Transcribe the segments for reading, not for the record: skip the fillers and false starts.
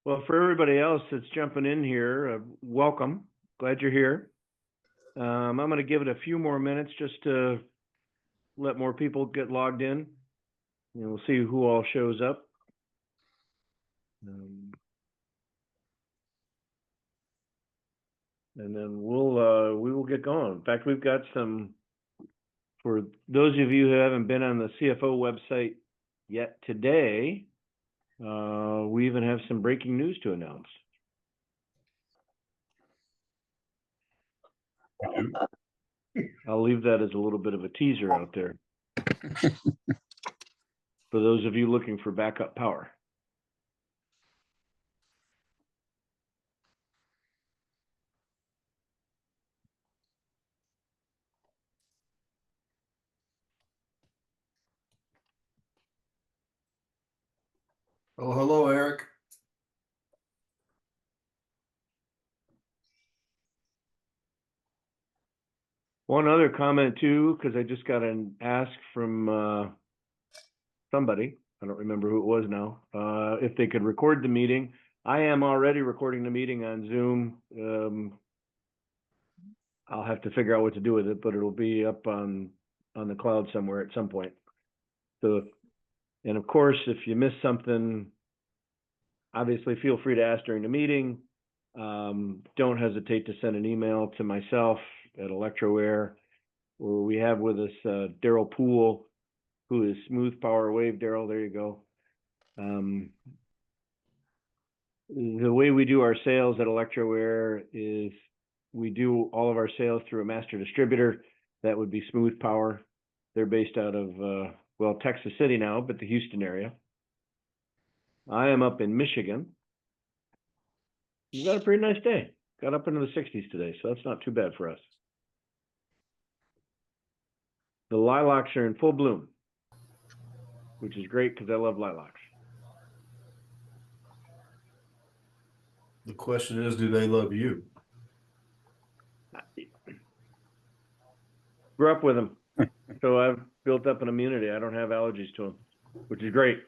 Well, for everybody else that's jumping in here, welcome. Glad you're here. I'm going to give it a few more minutes just to let more people get logged in. And we'll see who all shows up. And then we will get going. In fact, we've got some, for those of you who haven't been on the CFO website yet today, we even have some breaking news to announce. I'll leave that as a little bit of a teaser out there for those of you looking for backup power. Oh, hello, Eric. One other comment too, because I just got an ask from somebody, I don't remember who it was now, if they could record the meeting. I am already recording the meeting on Zoom. I'll have to figure out what to do with it, but it'll be up on the cloud somewhere at some point. So, and of course, if you miss something, obviously feel free to ask during the meeting. Don't hesitate to send an email to myself at Electroair, where we have with us Daryl Poole, who is Smooth Power Wave. Daryl, there you go. The way we do our sales at Electroair is we do all of our sales through a master distributor. That would be Smooth Power. They're based out of, well, Texas City now, but the Houston area. I am up in Michigan. We've got a pretty nice day. Got up into the 60s today, so that's not too bad for us. The lilacs are in full bloom, which is great because I love lilacs. The question is, do they love you? Grew up with them, so I've built up an immunity. I don't have allergies to them, which is great.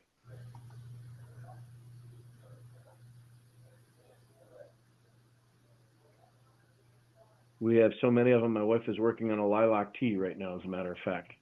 We have so many of them. My wife is working on a lilac tea right now, as a matter of fact.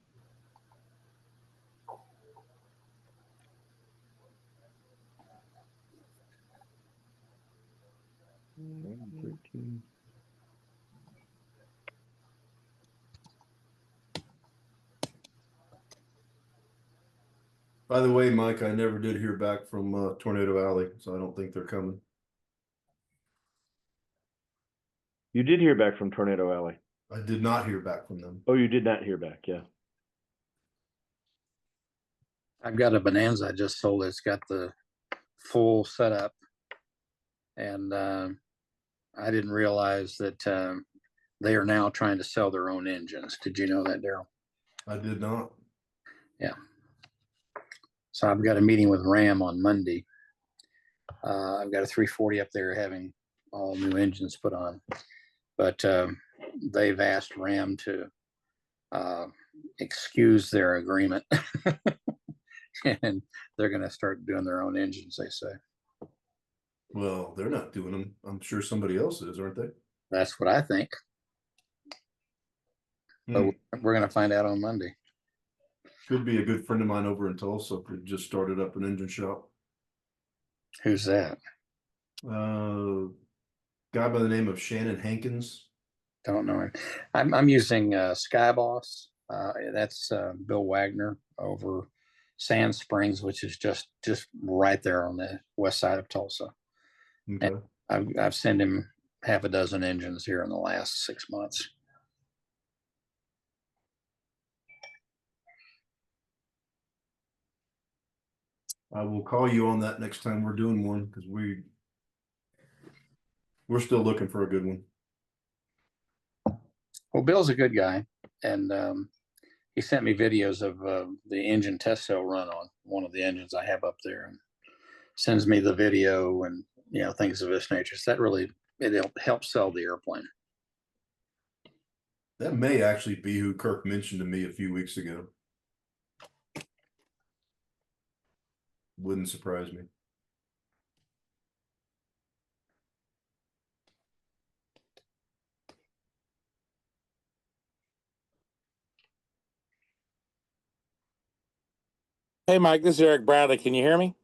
By the way, Mike, I never did hear back from Tornado Alley, so I don't think they're coming. You did hear back from Tornado Alley. I did not hear back from them. Oh, you did not hear back, yeah. I've got a Bonanza I just sold. It's got the full setup, and I didn't realize that they are now trying to sell their own engines. Did you know that, Daryl? I did not. Yeah. So I've got a meeting with Ram on Monday. I've got a 340 up there having all new engines put on, but they've asked Ram to excuse their agreement. And they're going to start doing their own engines, they say. Well, they're not doing them. I'm sure somebody else is, aren't they? That's what I think. But we're going to find out on Monday. Could be a good friend of mine over in Tulsa who just started up an engine shop. Who's that? Guy by the name of Shannon Hankins. Don't know him. I'm using Skyboss. That's Bill Wagner over Sand Springs, which is just right there on the west side of Tulsa. Okay. And I've sent him half a dozen engines here in the last 6 months. I will call you on that next time we're doing one, because we're still looking for a good one. Well, Bill's a good guy, and he sent me videos of the engine test cell run on one of the engines I have up there, and sends me the video and things of this nature. So that really it helps sell the airplane. That may actually be who Kirk mentioned to me a few weeks ago. Wouldn't surprise me. Hey, Mike, this is Eric Bradley. Can you hear me?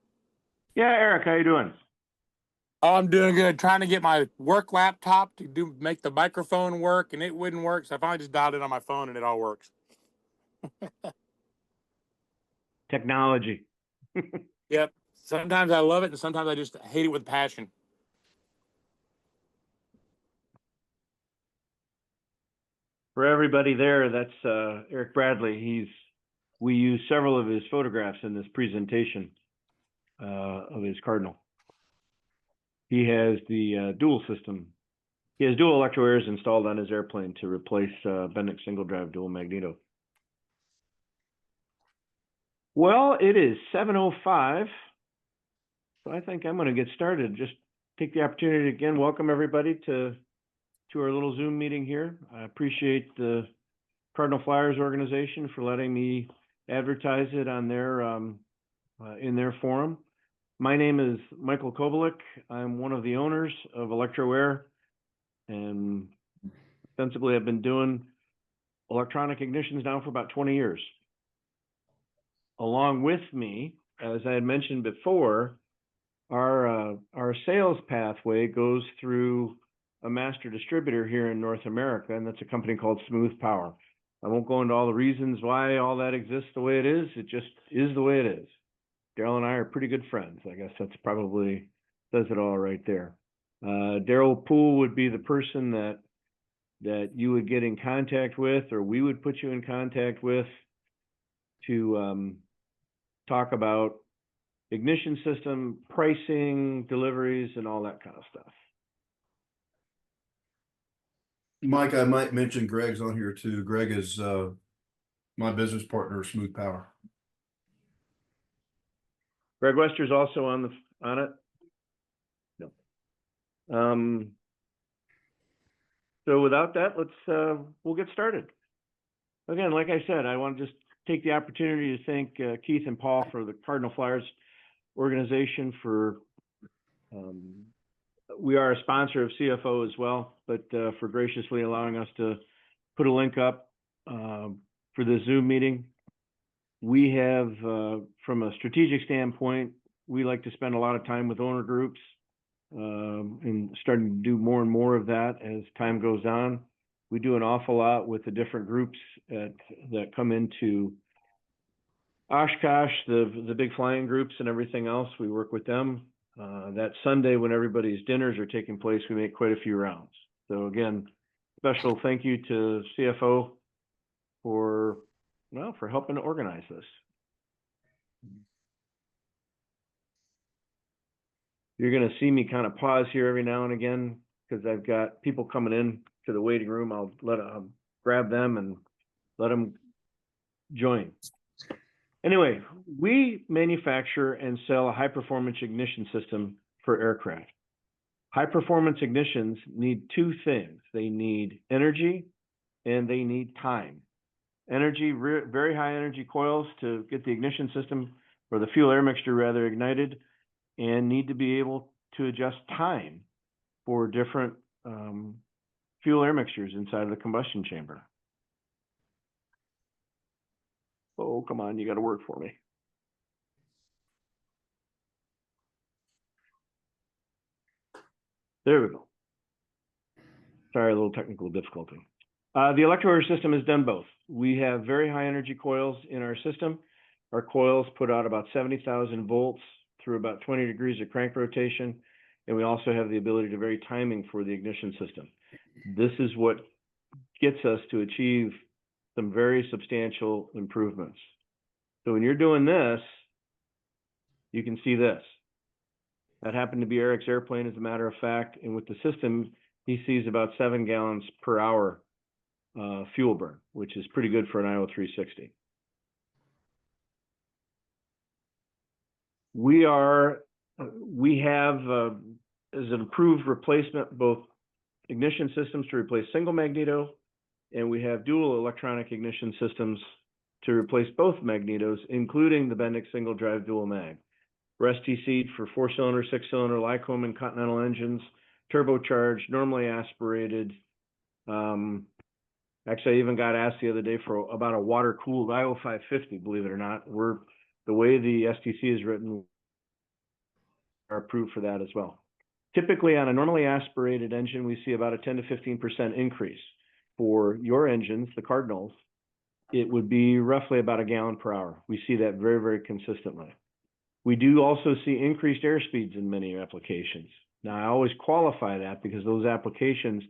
Yeah, Eric, how you doing? Oh, I'm doing good. Trying to get my work laptop to make the microphone work, and it wouldn't work. So I finally just dialed it on my phone, and it all works. Technology. Yep. Sometimes I love it, and sometimes I just hate it with passion. For everybody there, that's Eric Bradley. We use several of his photographs in this presentation of his Cardinal. He has the dual system. He has dual Electroairs installed on his airplane to replace Bendix single drive dual magneto. Well, it is 7:05, so I think I'm going to get started. Just take the opportunity to again welcome everybody to our little Zoom meeting here. I appreciate the Cardinal Flyers organization for letting me advertise it on their in their forum. My name is Michael Kobelik. I'm one of the owners of Electroair, and ostensibly I've been doing electronic ignitions now for about 20 years. Along with me, as I had mentioned before, our sales pathway goes through a master distributor here in North America, and that's a company called Smooth Power. I won't go into all the reasons why all that exists the way it is. It just is the way it is. Daryl and I are pretty good friends. I guess that's probably says it all right there. Daryl Poole would be the person that you would get in contact with, or we would put you in contact with to talk about ignition system, pricing, deliveries, and all that kind of stuff. Mike, I might mention Greg's on here too. Greg is my business partner of Smooth Power. Greg Wester's also on it. No. So without that, we'll get started. Again, like I said, I want to just take the opportunity to thank Keith and Paul for the Cardinal Flyers organization for we are a sponsor of CFO as well, but for graciously allowing us to put a link up for the Zoom meeting. We have, from a strategic standpoint, we like to spend a lot of time with owner groups and starting to do more and more of that as time goes on. We do an awful lot with the different groups that come into Oshkosh, the big flying groups and everything else. We work with them. That Sunday when everybody's dinners are taking place, we make quite a few rounds. So again, special thank you to CFO for helping to organize this. You're going to see me kind of pause here every now and again because I've got people coming in to the waiting room. I'll grab them and let them join. Anyway, we manufacture and sell a high-performance ignition system for aircraft. High-performance ignitions need two things. They need energy and they need time. Energy, very high energy coils to get the ignition system or the fuel air mixture rather ignited, and need to be able to adjust time for different fuel air mixtures inside of the combustion chamber. Oh, come on, you got to work for me. There we go. Sorry, a little technical difficulty. The Electroair system has done both. We have very high energy coils in our system. Our coils put out about 70,000 volts through about 20 degrees of crank rotation. And we also have the ability to vary timing for the ignition system. This is what gets us to achieve some very substantial improvements. So when you're doing this, you can see this. That happened to be Eric's airplane, as a matter of fact. And with the system, he sees about 7 gallons per hour fuel burn, which is pretty good for an IO 360. We have as an approved replacement both ignition systems to replace single magneto, and we have dual electronic ignition systems to replace both magnetos, including the Bendix single drive dual mag. We're STC'd for 4-cylinder, 6-cylinder Lycoming and Continental engines, turbocharged, normally aspirated. Actually, I even got asked the other day for about a water-cooled IO 550, believe it or not. We're the way the STC is written are approved for that as well. Typically, on a normally aspirated engine, we see about a 10 to 15% increase. For your engines, the Cardinals, it would be roughly about a gallon per hour. We see that very, very consistently. We do also see increased air speeds in many applications. Now, I always qualify that because those applications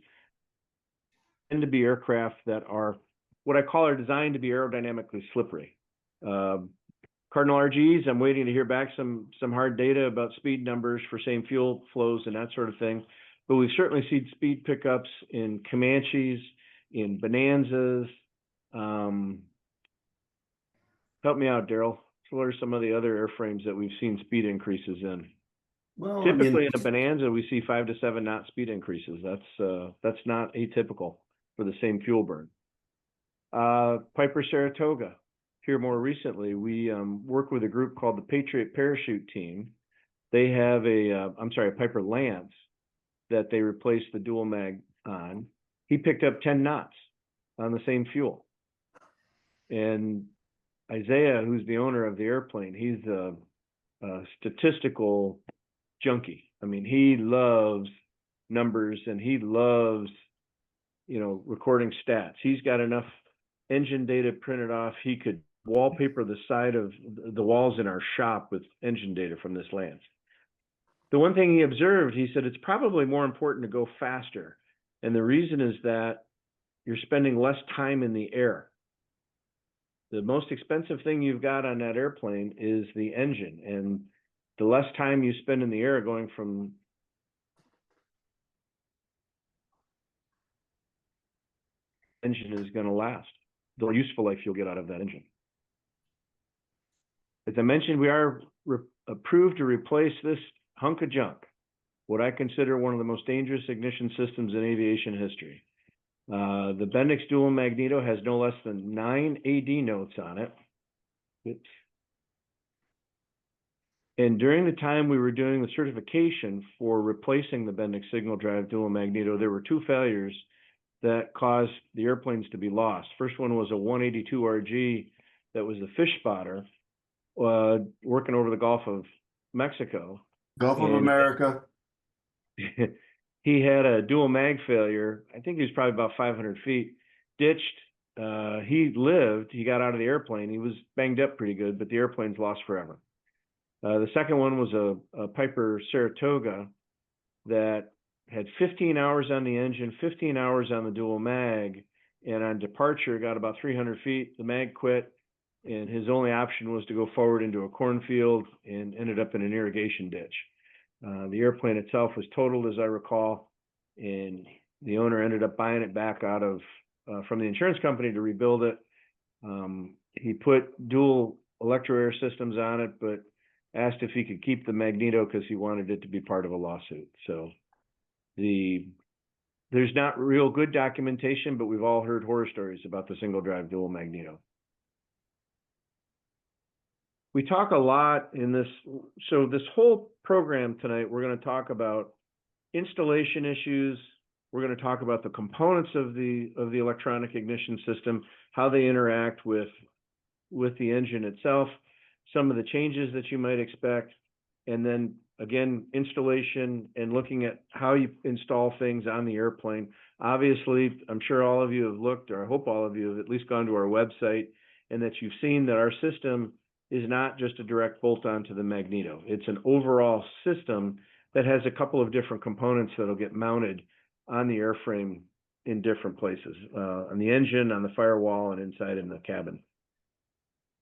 tend to be aircraft that are what I call are designed to be aerodynamically slippery. Cardinal RGs, I'm waiting to hear back some hard data about speed numbers for same fuel flows and that sort of thing. But we've certainly seen speed pickups in Comanches, in Bonanzas. Help me out, Daryl. So what are some of the other airframes that we've seen speed increases in? Well, Typically in a Bonanza, we see 5 to 7 knot speed increases. That's not atypical for the same fuel burn. Piper Saratoga. Here more recently, we work with a group called the Patriot Parachute Team. They have a Piper Lance that they replaced the dual mag on. He picked up 10 knots on the same fuel. And Isaiah, who's the owner of the airplane, he's a statistical junkie. I mean, he loves numbers and he loves, recording stats. He's got enough engine data printed off. He could wallpaper the side of the walls in our shop with engine data from this Lance. The one thing he observed, he said, it's probably more important to go faster. And the reason is that you're spending less time in the air. The most expensive thing you've got on that airplane is the engine. And the less time you spend in the air going from engine is going to last, the useful life you'll get out of that engine. As I mentioned, we are approved to replace this hunk of junk, what I consider one of the most dangerous ignition systems in aviation history. The Bendix Dual Magneto has no less than 9 AD notes on it. Oops. And during the time we were doing the certification for replacing the Bendix Signal Drive Dual Magneto, there were 2 failures that caused the airplanes to be lost. First one was a 182 RG that was a fish spotter working over the Gulf of Mexico. Gulf of America. He had a dual mag failure. I think he was probably about 500 feet, ditched. He lived, he got out of the airplane. He was banged up pretty good, but the airplane's lost forever. The second one was a Piper Saratoga that had 15 hours on the engine, 15 hours on the dual mag, and on departure got about 300 feet. The mag quit, and his only option was to go forward into a cornfield and ended up in an irrigation ditch. The airplane itself was totaled, as I recall, and the owner ended up buying it back out of from the insurance company to rebuild it. He put dual Electroair systems on it, but asked if he could keep the Magneto because he wanted it to be part of a lawsuit. So there's not real good documentation, but we've all heard horror stories about the single drive dual Magneto. We talk a lot in this, so this whole program tonight, we're going to talk about installation issues. We're going to talk about the components of the electronic ignition system, how they interact with the engine itself, some of the changes that you might expect, and then again, installation and looking at how you install things on the airplane. Obviously, I'm sure all of you have looked, or I hope all of you have at least gone to our website and that you've seen that our system is not just a direct bolt on to the Magneto. It's an overall system that has a couple of different components that'll get mounted on the airframe in different places, on the engine, on the firewall, and inside in the cabin.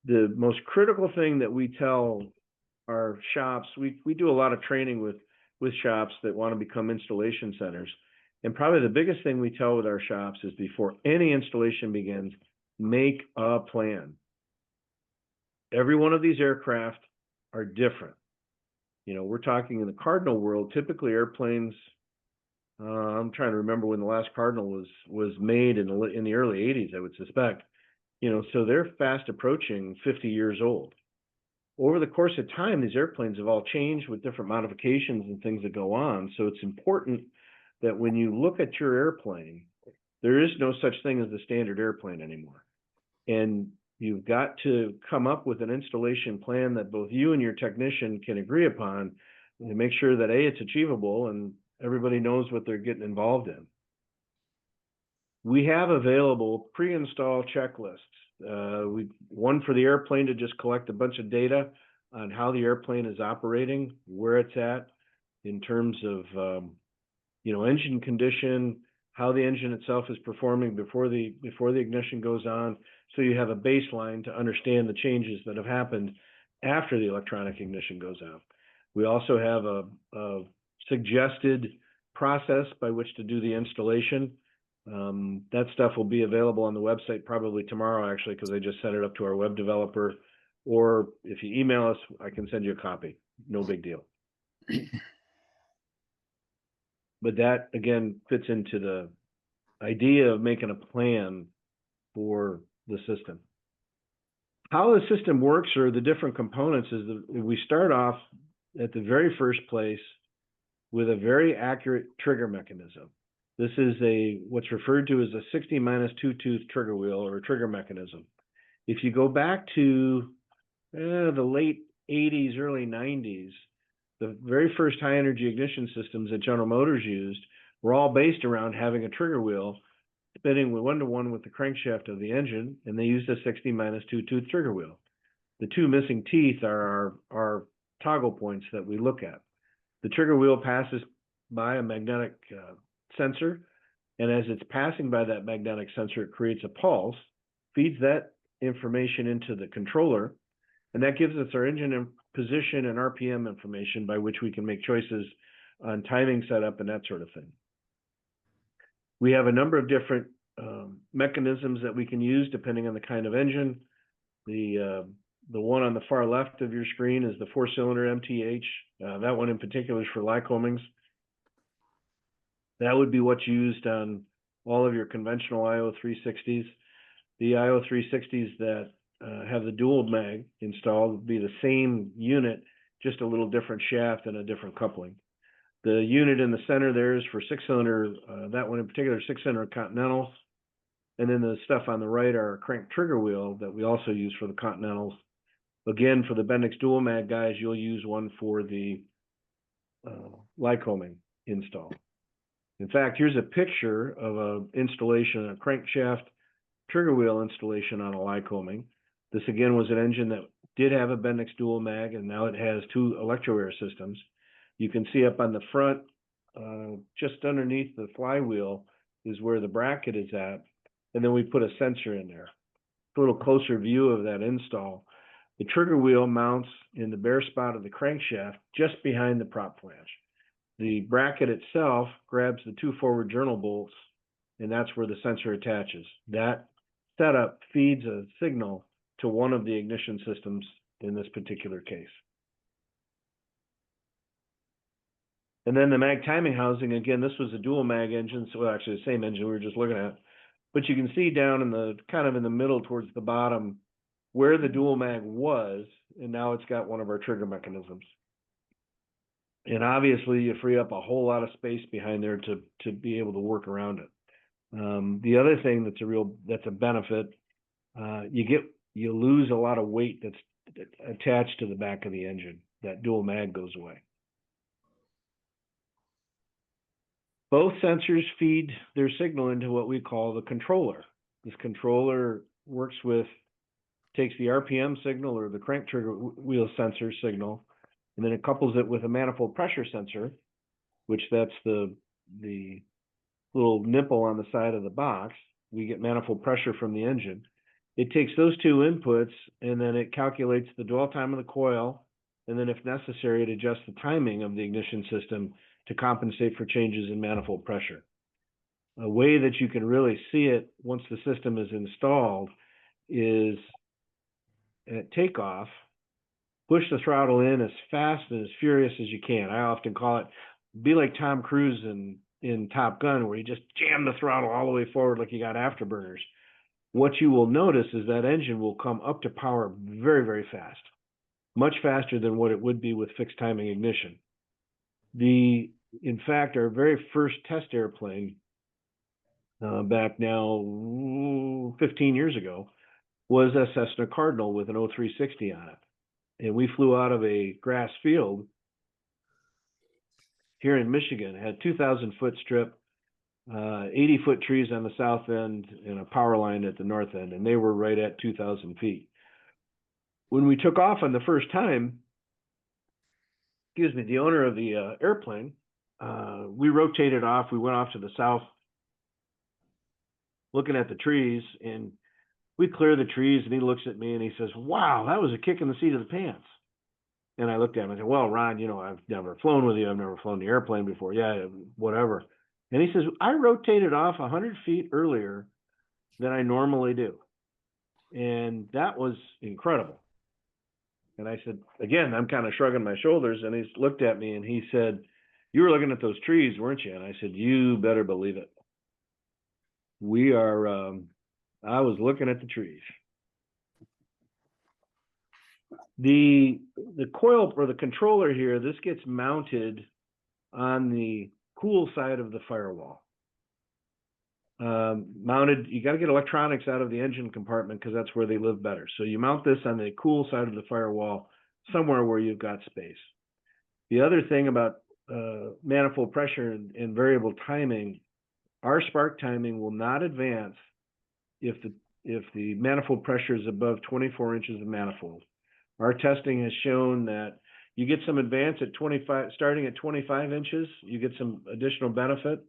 The most critical thing that we tell our shops, we do a lot of training with shops that want to become installation centers. And probably the biggest thing we tell with our shops is before any installation begins, make a plan. Every one of these aircraft are different. We're talking in the Cardinal world, typically airplanes, I'm trying to remember when the last Cardinal was made in the early 80s, I would suspect. So they're fast approaching 50 years old. Over the course of time, these airplanes have all changed with different modifications and things that go on. So it's important that when you look at your airplane, there is no such thing as the standard airplane anymore. And you've got to come up with an installation plan that both you and your technician can agree upon and make sure that A, it's achievable and everybody knows what they're getting involved in. We have available pre-install checklists. One for the airplane to just collect a bunch of data on how the airplane is operating, where it's at in terms of engine condition, how the engine itself is performing before the ignition goes on, so you have a baseline to understand the changes that have happened after the electronic ignition goes out. We also have a suggested process by which to do the installation. That stuff will be available on the website probably tomorrow, actually, because I just set it up to our web developer. Or if you email us, I can send you a copy. No big deal. But that, again, fits into the idea of making a plan for the system. How the system works or the different components is that we start off at the very first place with a very accurate trigger mechanism. This is what's referred to as a 60-2-tooth trigger wheel or trigger mechanism. If you go back to the late 80s, early 90s, the very first high energy ignition systems that General Motors used were all based around having a trigger wheel spinning with 1-to-1 with the crankshaft of the engine, and they used a 60-2-tooth trigger wheel. The two missing teeth are our toggle points that we look at. The trigger wheel passes by a magnetic sensor, and as it's passing by that magnetic sensor, it creates a pulse, feeds that information into the controller, and that gives us our engine position and RPM information by which we can make choices on timing setup and that sort of thing. We have a number of different mechanisms that we can use depending on the kind of engine. The one on the far left of your screen is the 4-cylinder MTH. That one in particular is for Lycomings. That would be what's used on all of your conventional IO360s. The IO360s that have the dual mag installed would be the same unit, just a little different shaft and a different coupling. The unit in the center there is for 6-cylinder, that one in particular, 6-cylinder Continentals. And then the stuff on the right are a crank trigger wheel that we also use for the Continentals. Again, for the Bendix dual mag guys, you'll use one for the Lycoming install. In fact, here's a picture of an installation, a crankshaft trigger wheel installation on a Lycoming. This again was an engine that did have a Bendix dual mag, and now it has 2 Electroair systems. You can see up on the front, just underneath the flywheel is where the bracket is at, and then we put a sensor in there. A little closer view of that install. The trigger wheel mounts in the bare spot of the crankshaft just behind the prop flange. The bracket itself grabs the 2 forward journal bolts, and that's where the sensor attaches. That setup feeds a signal to one of the ignition systems in this particular case. And then the mag timing housing, again, this was a dual mag engine, so actually the same engine we were just looking at. But you can see down in the kind of in the middle towards the bottom where the dual mag was, and now it's got one of our trigger mechanisms. And obviously you free up a whole lot of space behind there to be able to work around it. The other thing that's a benefit, you lose a lot of weight that's attached to the back of the engine. That dual mag goes away. Both sensors feed their signal into what we call the controller. This controller takes the RPM signal or the crank trigger wheel sensor signal, and then it couples it with a manifold pressure sensor, which that's the little nipple on the side of the box. We get manifold pressure from the engine. It takes those 2 inputs, and then it calculates the dwell time of the coil, and then if necessary, it adjusts the timing of the ignition system to compensate for changes in manifold pressure. A way that you can really see it once the system is installed is at takeoff, push the throttle in as fast and as furious as you can. I often call it, be like Tom Cruise in Top Gun, where you just jam the throttle all the way forward like you got afterburners. What you will notice is that engine will come up to power very, very fast, much faster than what it would be with fixed timing ignition. In fact, our very first test airplane back now 15 years ago was a Cessna Cardinal with an 0360 on it. And we flew out of a grass field here in Michigan, had 2,000-foot strip, 80-foot trees on the south end and a power line at the north end, and they were right at 2,000 feet. When we took off on the first time, the owner of the airplane, we rotated off. We went off to the south, looking at the trees, and we clear the trees, and he looks at me and he says, "Wow, that was a kick in the seat of the pants." And I looked at him and I said, "Well, Ron, I've never flown with you. I've never flown the airplane before." "Yeah, whatever." And he says, "I rotated off 100 feet earlier than I normally do." And that was incredible. And I said, again, I'm kind of shrugging my shoulders, and he looked at me and he said, "You were looking at those trees, weren't you?" And I said, "You better believe it. I was looking at the trees." The coil or the controller here, this gets mounted on the cool side of the firewall. You got to get electronics out of the engine compartment because that's where they live better. So you mount this on the cool side of the firewall, somewhere where you've got space. The other thing about manifold pressure and variable timing, our spark timing will not advance if the manifold pressure is above 24 inches of manifold. Our testing has shown that you get some advance at 25, starting at 25 inches, you get some additional benefit.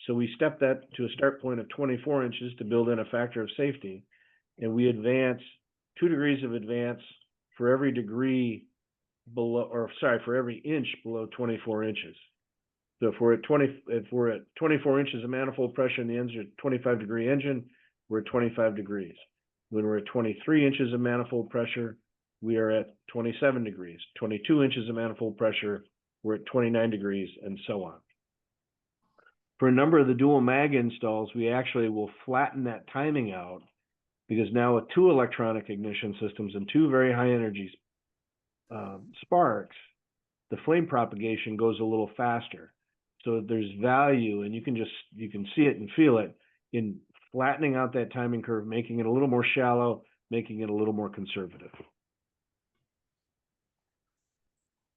So we step that to a start point of 24 inches to build in a factor of safety. And we advance 2 degrees of advance for every degree below, for every inch below 24 inches. So if we're at 24 inches of manifold pressure and the engine's a 25-degree engine, we're at 25 degrees. When we're at 23 inches of manifold pressure, we are at 27 degrees. 22 inches of manifold pressure, we're at 29 degrees, and so on. For a number of the dual mag installs, we actually will flatten that timing out, because now with 2 electronic ignition systems and 2 very high energy sparks, the flame propagation goes a little faster. So there's value, and you can see it and feel it in flattening out that timing curve, making it a little more shallow, making it a little more conservative.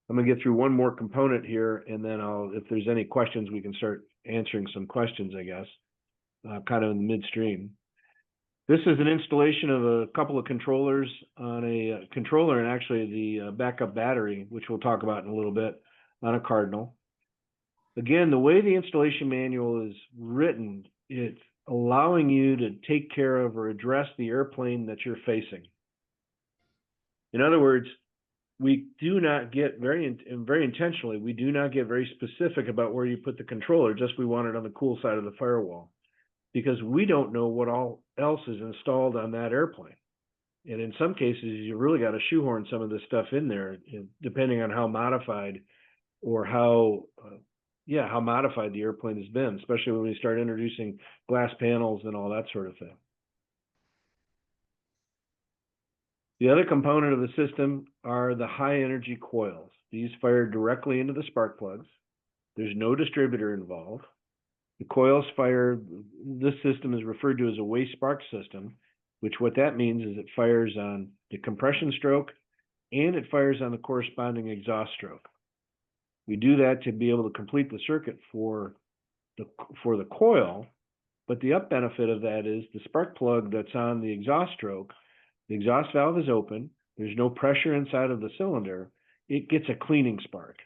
I'm going to get through one more component here, and then if there's any questions, we can start answering some questions, I guess, kind of in the midstream. This is an installation of a couple of controllers on a controller, and actually the backup battery, which we'll talk about in a little bit, on a Cardinal. Again, the way the installation manual is written, it's allowing you to take care of or address the airplane that you're facing. In other words, we do not get very intentionally, we do not get very specific about where you put the controller, just we want it on the cool side of the firewall, because we don't know what all else is installed on that airplane. And in some cases, you really got to shoehorn some of this stuff in there, depending on how modified or how modified the airplane has been, especially when we start introducing glass panels and all that sort of thing. The other component of the system are the high energy coils. These fire directly into the spark plugs. There's no distributor involved. The coils fire, this system is referred to as a waste spark system, which what that means is it fires on the compression stroke and it fires on the corresponding exhaust stroke. We do that to be able to complete the circuit for the coil, but the up benefit of that is the spark plug that's on the exhaust stroke, the exhaust valve is open, there's no pressure inside of the cylinder, it gets a cleaning spark.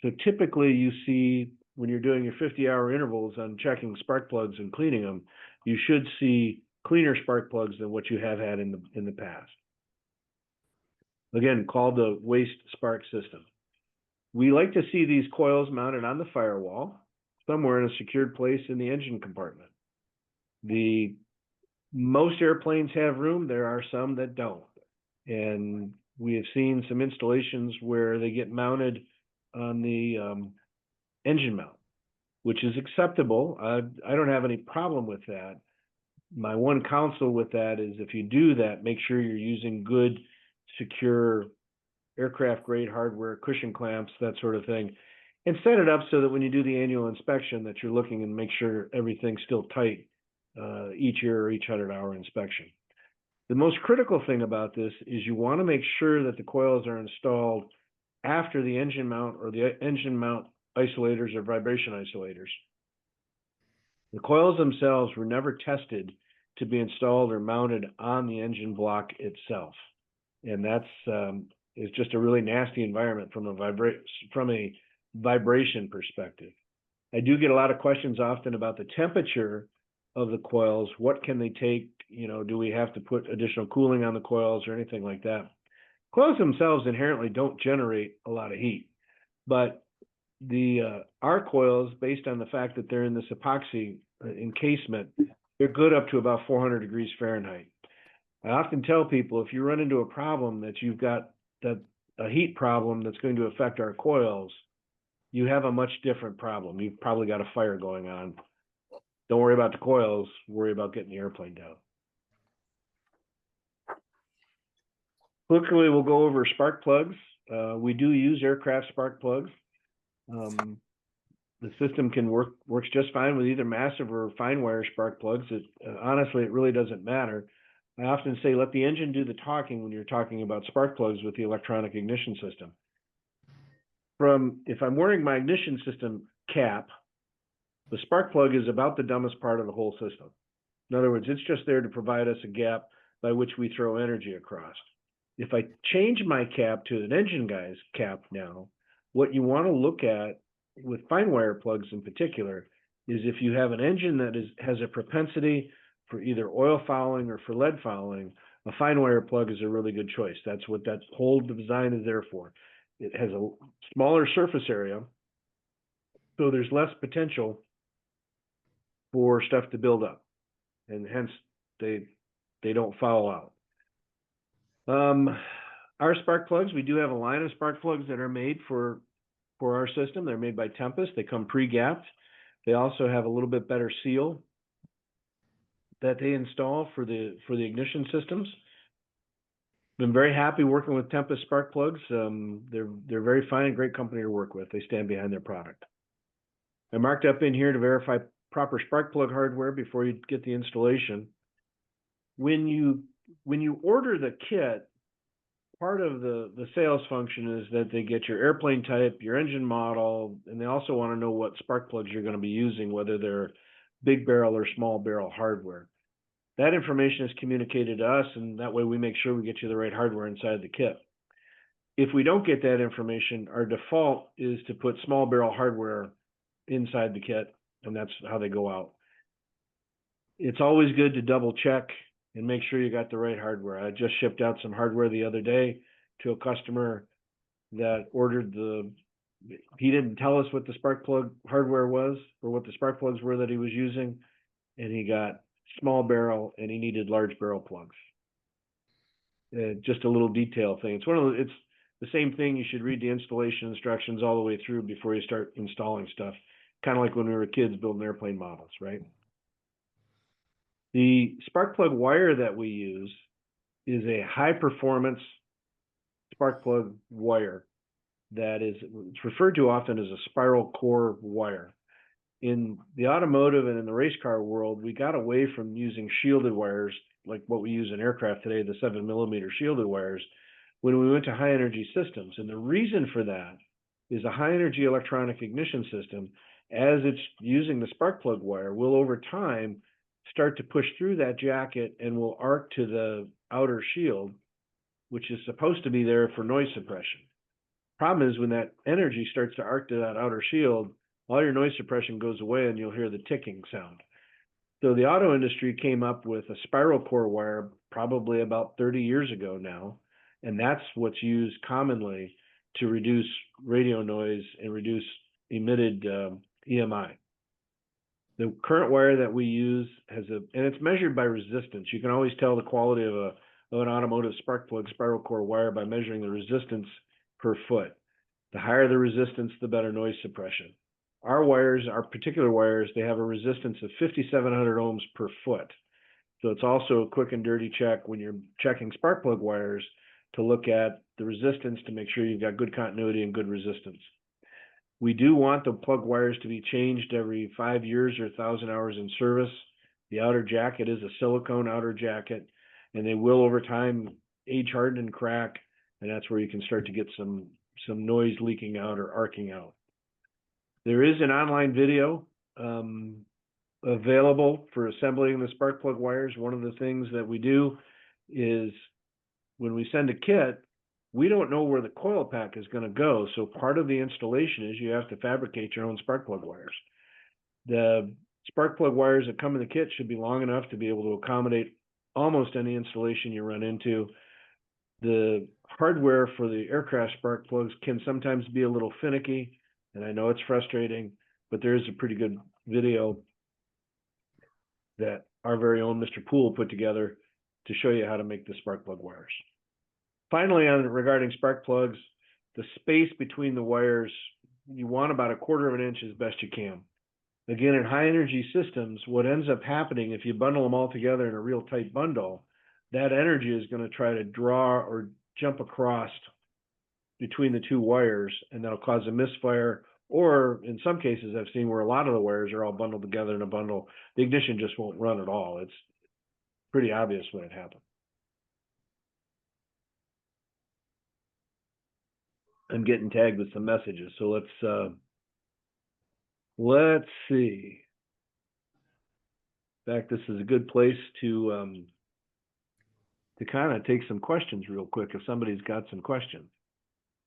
So typically you see when you're doing your 50-hour intervals on checking spark plugs and cleaning them, you should see cleaner spark plugs than what you have had in the past. Again, called the waste spark system. We like to see these coils mounted on the firewall, somewhere in a secured place in the engine compartment. Most airplanes have room. There are some that don't. And we have seen some installations where they get mounted on the engine mount, which is acceptable. I don't have any problem with that. My one counsel with that is if you do that, make sure you're using good, secure, aircraft grade hardware, cushion clamps, that sort of thing, and set it up so that when you do the annual inspection that you're looking and make sure everything's still tight each year or each 100-hour inspection. The most critical thing about this is you want to make sure that the coils are installed after the engine mount or the engine mount isolators or vibration isolators. The coils themselves were never tested to be installed or mounted on the engine block itself. And that's is just a really nasty environment from a vibration perspective. I do get a lot of questions often about the temperature of the coils. What can they take? You know, do we have to put additional cooling on the coils or anything like that? Coils themselves inherently don't generate a lot of heat, but the our coils, based on the fact that they're in this epoxy encasement, they're good up to about 400 degrees Fahrenheit. I often tell people, if you run into a problem that you've got a heat problem that's going to affect our coils, you have a much different problem. You've probably got a fire going on. Don't worry about the coils, worry about getting the airplane down. Quickly, we'll go over spark plugs. We do use aircraft spark plugs. The system works just fine with either massive or fine wire spark plugs. Honestly, it really doesn't matter. I often say, let the engine do the talking when you're talking about spark plugs with the electronic ignition system. If I'm wearing my ignition system cap, the spark plug is about the dumbest part of the whole system. In other words, it's just there to provide us a gap by which we throw energy across. If I change my cap to an engine guy's cap now, what you want to look at with fine wire plugs in particular is if you have an engine that has a propensity for either oil fouling or for lead fouling, a fine wire plug is a really good choice. That's what that whole design is there for. It has a smaller surface area, so there's less potential for stuff to build up, and hence they don't foul out. Our spark plugs, we do have a line of spark plugs that are made for our system. They're made by Tempest. They come pre-gapped. They also have a little bit better seal that they install for the ignition systems. Been very happy working with Tempest spark plugs. They're very fine, great company to work with. They stand behind their product. I marked up in here to verify proper spark plug hardware before you get the installation. When you order the kit, part of the sales function is that they get your airplane type, your engine model, and they also want to know what spark plugs you're going to be using, whether they're big barrel or small barrel hardware. That information is communicated to us, and that way we make sure we get you the right hardware inside the kit. If we don't get that information, our default is to put small barrel hardware inside the kit, and that's how they go out. It's always good to double check and make sure you got the right hardware. I just shipped out some hardware the other day to a customer that ordered he didn't tell us what the spark plug hardware was or what the spark plugs were that he was using, and he got small barrel and he needed large barrel plugs. Just a little detail thing. It's the same thing. You should read the installation instructions all the way through before you start installing stuff. Kind of like when we were kids building airplane models, right? The spark plug wire that we use is a high performance spark plug wire that it's referred to often as a spiral core wire. In the automotive and in the race car world, we got away from using shielded wires like what we use in aircraft today, the 7mm shielded wires, when we went to high energy systems. And the reason for that is a high energy electronic ignition system, as it's using the spark plug wire, will over time start to push through that jacket and will arc to the outer shield, which is supposed to be there for noise suppression. Problem is, when that energy starts to arc to that outer shield, all your noise suppression goes away and you'll hear the ticking sound. So the auto industry came up with a spiral core wire probably about 30 years ago now, and that's what's used commonly to reduce radio noise and reduce emitted EMI. The current wire that we use and it's measured by resistance. You can always tell the quality of an automotive spark plug spiral core wire by measuring the resistance per foot. The higher the resistance, the better noise suppression. Our particular wires, they have a resistance of 5,700 ohms per foot. So it's also a quick and dirty check when you're checking spark plug wires to look at the resistance to make sure you've got good continuity and good resistance. We do want the plug wires to be changed every 5 years or 1,000 hours in service. The outer jacket is a silicone outer jacket. and they will over time age harden and crack, and that's where you can start to get some noise leaking out or arcing out. There is an online video available for assembling the spark plug wires. One of the things that we do is when we send a kit, we don't know where the coil pack is going to go. So part of the installation is you have to fabricate your own spark plug wires. The spark plug wires that come in the kit should be long enough to be able to accommodate almost any installation you run into. The hardware for the aircraft spark plugs can sometimes be a little finicky, and I know it's frustrating, but there is a pretty good video that our very own Mr. Poole put together to show you how to make the spark plug wires. Finally, regarding spark plugs, the space between the wires, you want about 1/4 of an inch as best you can. Again, in high energy systems, what ends up happening if you bundle them all together in a real tight bundle, that energy is going to try to draw or jump across between the two wires, and that'll cause a misfire. Or in some cases, I've seen where a lot of the wires are all bundled together in a bundle. The ignition just won't run at all. It's pretty obvious when it happens. I'm getting tagged with some messages, so let's see. In fact, this is a good place to kind of take some questions real quick if somebody's got some questions.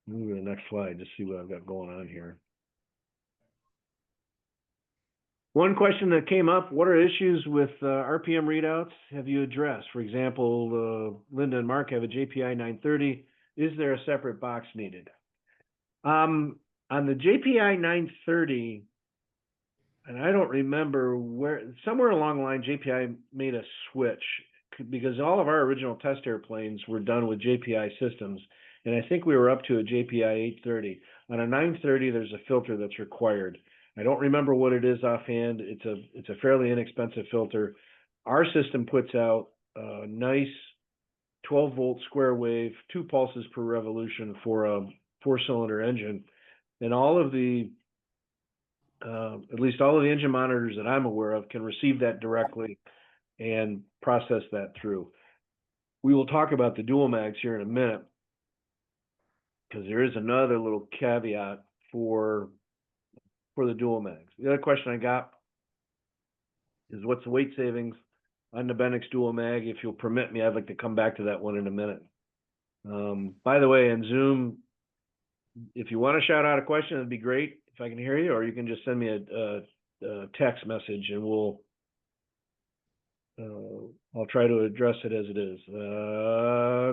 Move to the next slide, just see what I've got going on here. One question that came up: what are issues with RPM readouts have you addressed? For example, Linda and Mark have a JPI 930. Is there a separate box needed? On the JPI 930, and I don't remember where, somewhere along the line, JPI made a switch because all of our original test airplanes were done with JPI systems. And I think we were up to a JPI 830. On a 930, there's a filter that's required. I don't remember what it is offhand. It's a fairly inexpensive filter. Our system puts out a nice 12-volt square wave, 2 pulses per revolution for a 4-cylinder engine. And all of the, at least all of the engine monitors that I'm aware of can receive that directly and process that through. We will talk about the dual mags here in a minute, because there is another little caveat for the dual mags. The other question I got is, what's the weight savings on the Benix dual mag? If you'll permit me, I'd like to come back to that one in a minute. By the way, in Zoom, if you want to shout out a question, it'd be great if I can hear you, or you can just send me a text message and I'll try to address it as it is.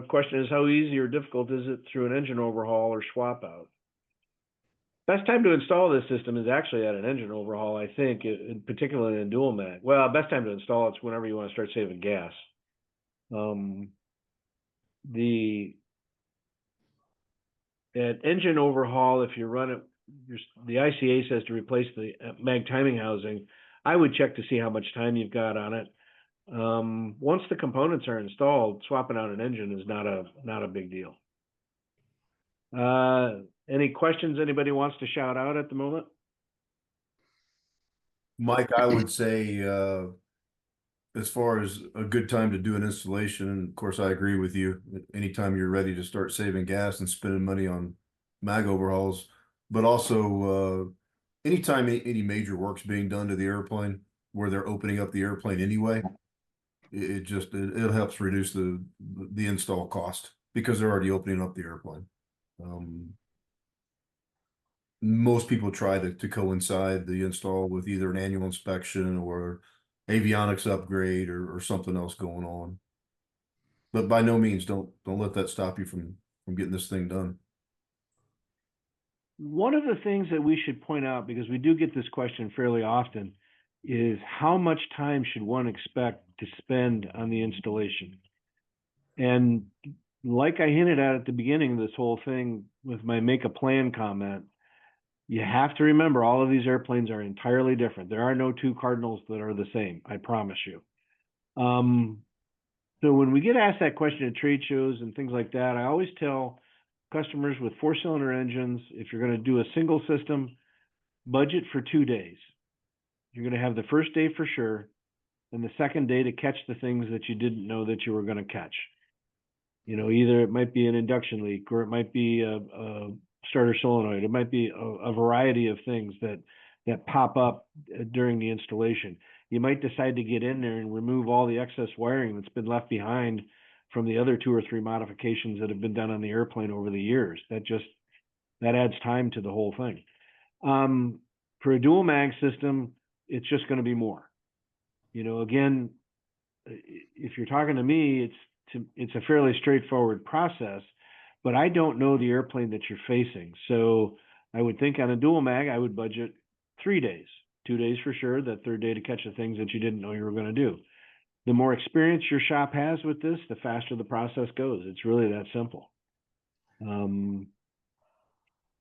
Question is, how easy or difficult is it through an engine overhaul or swap out? Best time to install this system is actually at an engine overhaul, I think, particularly in dual mag. Well, best time to install it's whenever you want to start saving gas. At engine overhaul, if you run it, the ICA says to replace the mag timing housing. I would check to see how much time you've got on it. Once the components are installed, swapping out an engine is not a big deal. Any questions anybody wants to shout out at the moment? Mike, I would say, as far as a good time to do an installation, and of course I agree with you, anytime you're ready to start saving gas and spending money on mag overhauls, but also anytime any major work's being done to the airplane where they're opening up the airplane anyway, it helps reduce the install cost because they're already opening up the airplane. Most people try to coincide the install with either an annual inspection or avionics upgrade or something else going on. But by no means don't let that stop you from getting this thing done. One of the things that we should point out, because we do get this question fairly often, is how much time should one expect to spend on the installation? And like I hinted at the beginning of this whole thing with my make a plan comment, you have to remember all of these airplanes are entirely different. There are no 2 Cardinals that are the same, I promise you. So when we get asked that question at trade shows and things like that, I always tell customers with 4-cylinder engines, if you're going to do a single system, budget for 2 days. You're going to have the first day for sure. and the second day to catch the things that you didn't know that you were going to catch. You know, either it might be an induction leak, or it might be a starter solenoid. It might be a variety of things that pop up during the installation. You might decide to get in there and remove all the excess wiring that's been left behind from the other 2 or 3 modifications that have been done on the airplane over the years. That adds time to the whole thing. For a dual mag system, it's just going to be more. You know, again, if you're talking to me, it's a fairly straightforward process, but I don't know the airplane that you're facing. So I would think on a dual mag, I would budget 3 days, 2 days for sure, that third day to catch the things that you didn't know you were going to do. The more experience your shop has with this, the faster the process goes. It's really that simple.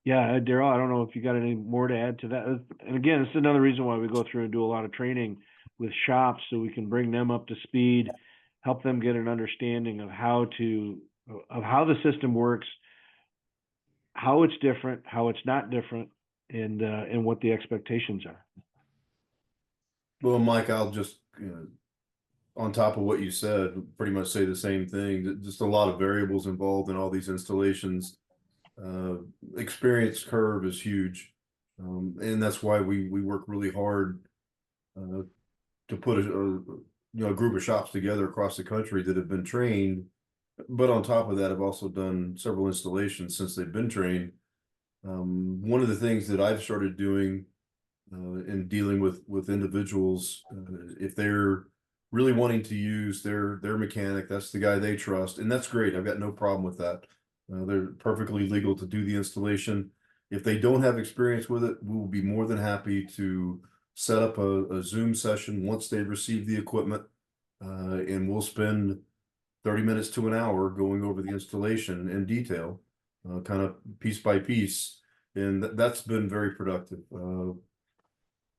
Yeah, Daryl, I don't know if you got any more to add to that. And again, it's another reason why we go through and do a lot of training with shops, so we can bring them up to speed, help them get an understanding of how the system works, how it's different, how it's not different, and what the expectations are. Well, Mike, I'll just, on top of what you said, pretty much say the same thing. Just a lot of variables involved in all these installations. Experience curve is huge, and that's why we work really hard to put a group of shops together across the country that have been trained. But on top of that, I've also done several installations since they've been trained. One of the things that I've started doing in dealing with individuals, if they're really wanting to use their mechanic, that's the guy they trust, and that's great. I've got no problem with that. They're perfectly legal to do the installation. If they don't have experience with it, we will be more than happy to set up a Zoom session once they receive the equipment, and we'll spend 30 minutes to an hour going over the installation in detail, kind of piece by piece, and that's been very productive.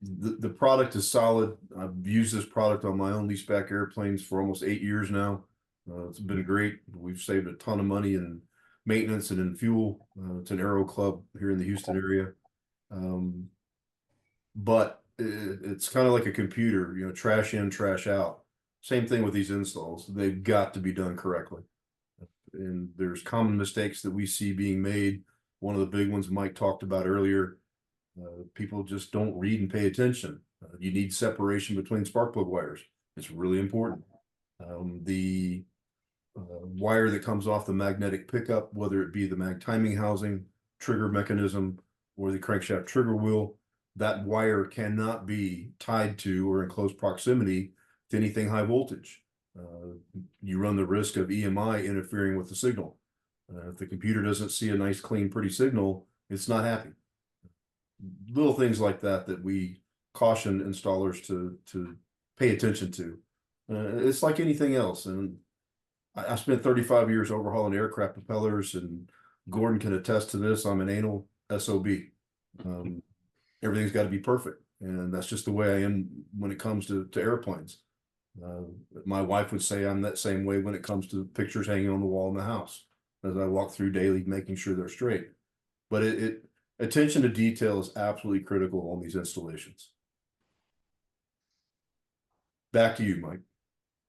The product is solid. I've used this product on my own leaseback airplanes for almost 8 years now. It's been great. We've saved a ton of money in maintenance and in fuel. It's an aero club here in the Houston area. But it's kind of like a computer, trash in, trash out. Same thing with these installs. They've got to be done correctly. And there's common mistakes that we see being made. One of the big ones Mike talked about earlier, people just don't read and pay attention. You need separation between spark plug wires. It's really important. The wire that comes off the magnetic pickup, whether it be the mag timing housing, trigger mechanism, or the crankshaft trigger wheel, that wire cannot be tied to or in close proximity to anything high voltage. You run the risk of EMI interfering with the signal. If the computer doesn't see a nice, clean, pretty signal, it's not happy. Little things like that we caution installers to pay attention to. It's like anything else. And I spent 35 years overhauling aircraft propellers, and Gordon can attest to this. I'm an anal SOB. Everything's got to be perfect. And that's just the way I am when it comes to airplanes. My wife would say I'm that same way when it comes to pictures hanging on the wall in the house, as I walk through daily, making sure they're straight. But attention to detail is absolutely critical on these installations. Back to you, Mike.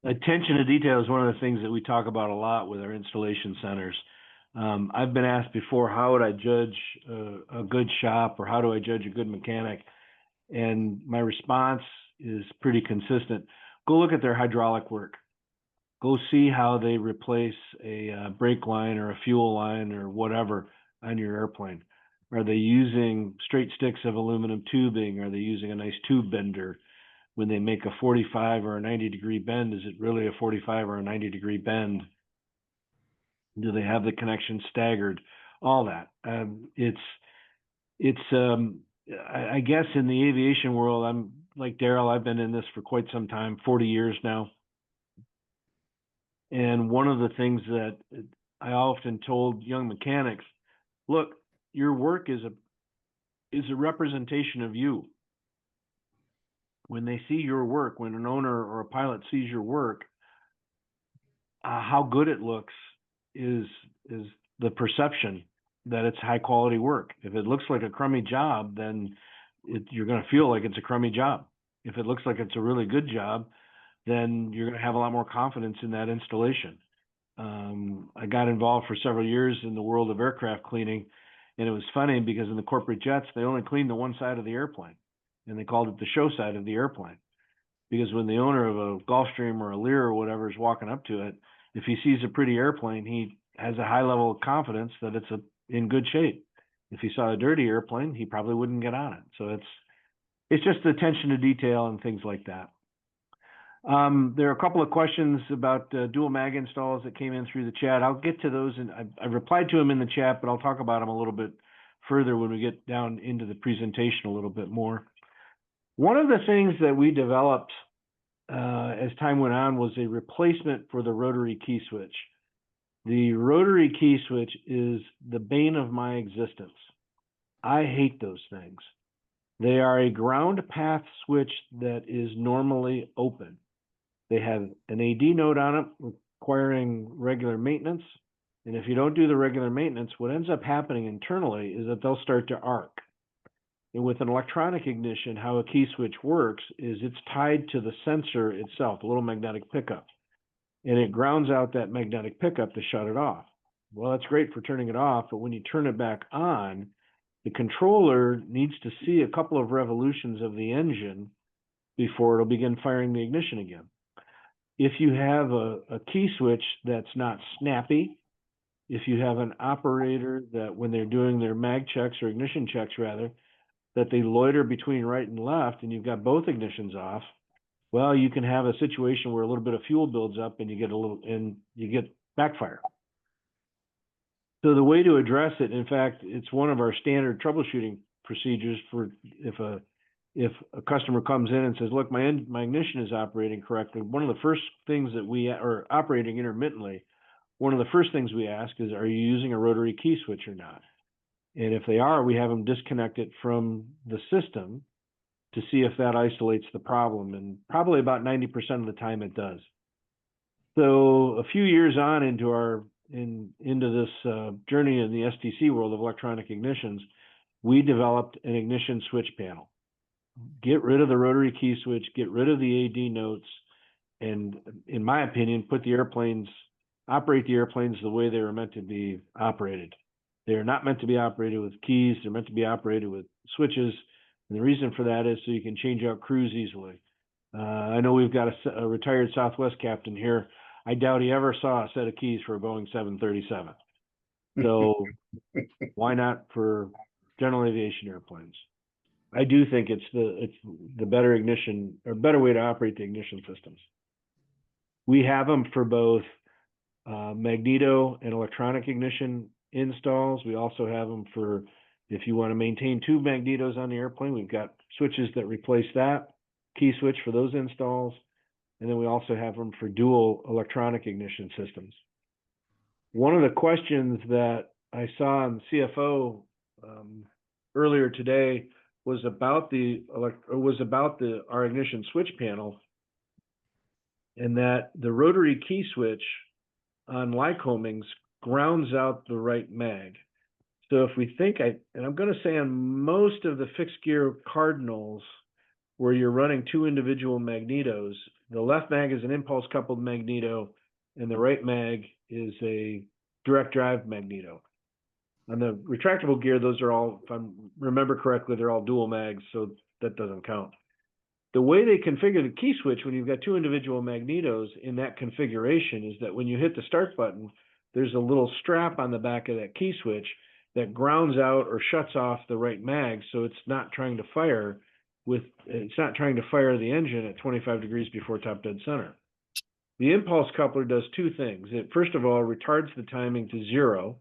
Attention to detail is one of the things that we talk about a lot with our installation centers. I've been asked before, how would I judge a good shop, or how do I judge a good mechanic? And my response is pretty consistent. Go look at their hydraulic work. Go see how they replace a brake line or a fuel line or whatever on your airplane. Are they using straight sticks of aluminum tubing? Are they using a nice tube bender? When they make a 45 or a 90-degree bend, is it really a 45 or a 90-degree bend? Do they have the connection staggered? All that. I guess in the aviation world, I'm like Daryl, I've been in this for quite some time, 40 years now. And one of the things that I often told young mechanics, look, your work is a representation of you. When they see your work, when an owner or a pilot sees your work, how good it looks is the perception that it's high quality work. If it looks like a crummy job, then you're going to feel like it's a crummy job. If it looks like it's a really good job, then you're going to have a lot more confidence in that installation. I got involved for several years in the world of aircraft cleaning, and it was funny because in the corporate jets, they only cleaned the one side of the airplane, and they called it the show side of the airplane. Because when the owner of a Gulfstream or a Lear or whatever is walking up to it, if he sees a pretty airplane, he has a high level of confidence that it's in good shape. If he saw a dirty airplane, he probably wouldn't get on it. So it's just the attention to detail and things like that. There are a couple of questions about dual mag installs that came in through the chat. I'll get to those, and I replied to them in the chat, but I'll talk about them a little bit further when we get down into the presentation a little bit more. One of the things that we developed as time went on was a replacement for the rotary key switch. The rotary key switch is the bane of my existence. I hate those things. They are a ground path switch that is normally open. They have an AD node on it requiring regular maintenance. And if you don't do the regular maintenance, what ends up happening internally is that they'll start to arc. And with an electronic ignition, how a key switch works is it's tied to the sensor itself, a little magnetic pickup. And it grounds out that magnetic pickup to shut it off. Well, that's great for turning it off, but when you turn it back on, the controller needs to see a couple of revolutions of the engine before it'll begin firing the ignition again. If you have a key switch that's not snappy, if you have an operator that when they're doing their mag checks or ignition checks rather, that they loiter between right and left and you've got both ignitions off, well, you can have a situation where a little bit of fuel builds up and you get backfire. So the way to address it, in fact, it's one of our standard troubleshooting procedures for if a customer comes in and says, look, my ignition is operating correctly, one of the first things that we are operating intermittently, one of the first things we ask is, are you using a rotary key switch or not? And if they are, we have them disconnect it from the system to see if that isolates the problem. And probably about 90% of the time it does. So a few years on into this journey in the STC world of electronic ignitions, we developed an ignition switch panel. Get rid of the rotary key switch, get rid of the AD notes, and in my opinion, operate the airplanes the way they were meant to be operated. They're not meant to be operated with keys, they're meant to be operated with switches. And the reason for that is so you can change out crews easily. I know we've got a retired Southwest captain here. I doubt he ever saw a set of keys for a Boeing 737. So why not for general aviation airplanes? I do think it's the better ignition or better way to operate the ignition systems. We have them for both magneto and electronic ignition installs. We also have them for if you want to maintain two magnetos on the airplane, we've got switches that replace that key switch for those installs. And then we also have them for dual electronic ignition systems. One of the questions that I saw on CFO earlier today was about our ignition switch panel, and that the rotary key switch on Lycomings grounds out the right mag. So if we think, and I'm going to say on most of the fixed gear Cardinals, where you're running two individual magnetos, the left mag is an impulse coupled magneto, and the right mag is a direct drive magneto. On the retractable gear, those are all, if I remember correctly, they're all dual mags, so that doesn't count. The way they configure the key switch when you've got two individual magnetos in that configuration is that when you hit the start button, there's a little strap on the back of that key switch that grounds out or shuts off the right mag, so it's not trying to fire the engine at 25 degrees before top dead center. The impulse coupler does two things. It first of all retards the timing to 0,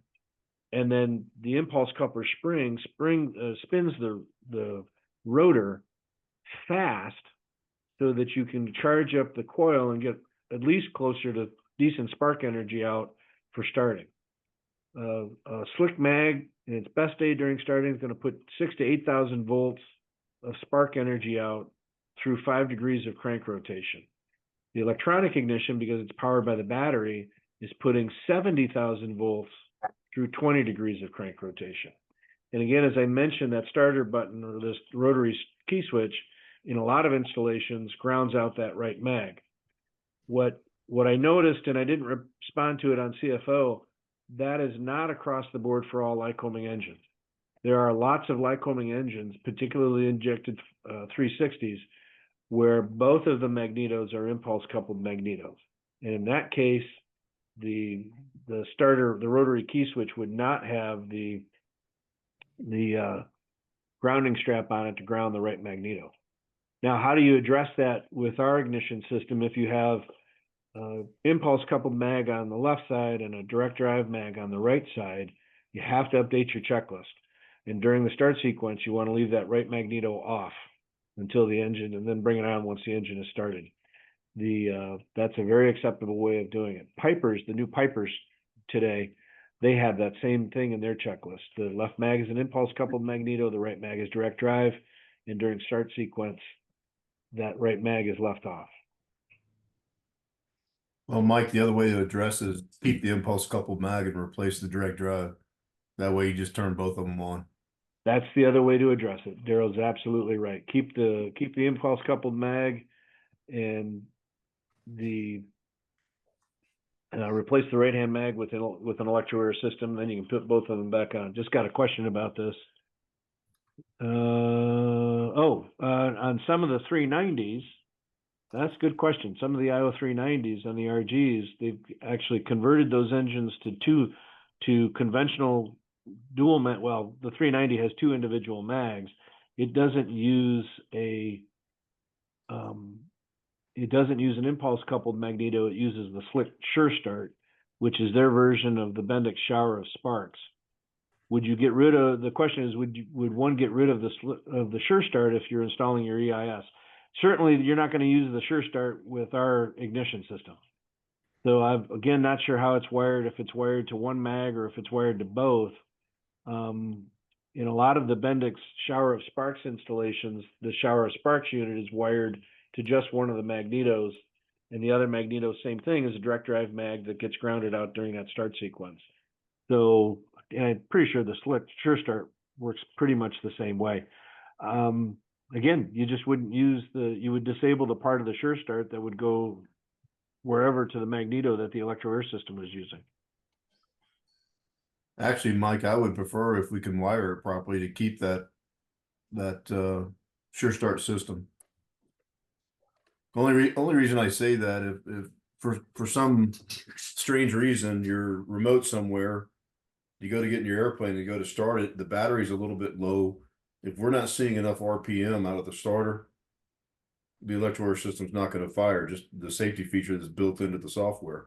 and then the impulse coupler spins the rotor fast so that you can charge up the coil and get at least closer to decent spark energy out for starting. A slick mag in its best day during starting is going to put 6,000 to 8,000 volts of spark energy out through 5 degrees of crank rotation. The electronic ignition, because it's powered by the battery, is putting 70,000 volts through 20 degrees of crank rotation. And again, as I mentioned, that starter button or this rotary key switch in a lot of installations grounds out that right mag. what I noticed, and I didn't respond to it on CFO, that is not across the board for all Lycoming engines. There are lots of Lycoming engines, particularly injected 360s, where both of the magnetos are impulse coupled magnetos. And in that case, the starter, the rotary key switch would not have the grounding strap on it to ground the right magneto. Now, how do you address that with our ignition system if you have impulse coupled mag on the left side and a direct drive mag on the right side? You have to update your checklist. And during the start sequence, you want to leave that right magneto off until the engine, and then bring it on once the engine is started. That's a very acceptable way of doing it. Pipers, the new Pipers today, they have that same thing in their checklist. The left mag is an impulse coupled magneto, the right mag is direct drive, and during start sequence, that right mag is left off. Well, Mike, the other way to address it is keep the impulse coupled mag and replace the direct drive. That way you just turn both of them on. That's the other way to address it. Daryl's absolutely right. Keep the impulse coupled mag and replace the right hand mag with an Electroair system. Then you can put both of them back on. Just got a question about this. On some of the 390s, that's a good question. Some of the IO 390s on the RGs, they've actually converted those engines to conventional dual mag. Well, the 390 has two individual mags. It doesn't use an impulse coupled magneto. It uses the slick sure start, which is their version of the Bendix shower of sparks. Would you get rid of, the question is, would one get rid of the sure start if you're installing your EIS? Certainly you're not going to use the sure start with our ignition system. So I'm again not sure how it's wired, if it's wired to one mag or if it's wired to both. In a lot of the Bendix shower of sparks installations, the shower of sparks unit is wired to just one of the magnetos, and the other magneto, same thing, is a direct drive mag that gets grounded out during that start sequence. So, and I'm pretty sure the sure start works pretty much the same way. Again, you just wouldn't use you would disable the part of the sure start that would go wherever to the magneto that the Electroair system was using. Actually, Mike, I would prefer, if we can wire it properly, to keep that sure start system. Only reason I say that, if for some strange reason you're remote somewhere, you go to get in your airplane and you go to start it, the battery's a little bit low. If we're not seeing enough RPM out of the starter, the Electroair system's not going to fire. Just the safety feature that's built into the software.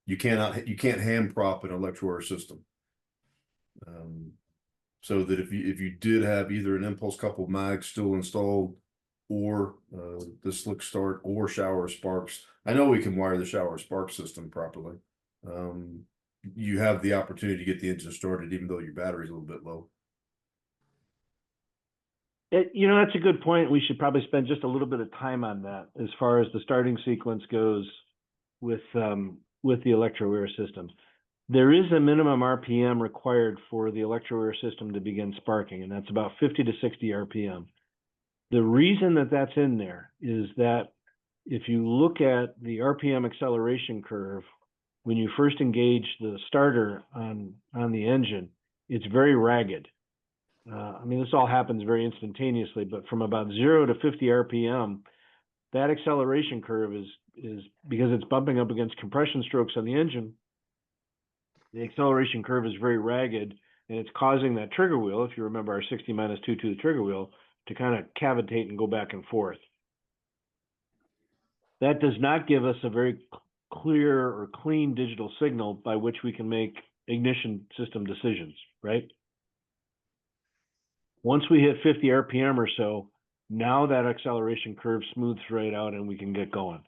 You can't hand prop an Electroair system. So that if you did have either an impulse coupled mag still installed, or the slick start or shower sparks, I know we can wire the shower spark system properly. You have the opportunity to get the engine started even though your battery's a little bit low. That's a good point. We should probably spend just a little bit of time on that as far as the starting sequence goes with the Electroair system. There is a minimum RPM required for the Electroair system to begin sparking, and that's about 50 to 60 RPM. The reason that that's in there is that if you look at the RPM acceleration curve, when you first engage the starter on the engine, it's very ragged. This all happens very instantaneously, but from about 0 to 50 RPM, that acceleration curve is because it's bumping up against compression strokes on the engine. The acceleration curve is very ragged, and it's causing that trigger wheel, if you remember our 60 minus 2 to the trigger wheel, to kind of cavitate and go back and forth. That does not give us a very clear or clean digital signal by which we can make ignition system decisions, right? Once we hit 50 RPM or so, now that acceleration curve smooths right out and we can get going.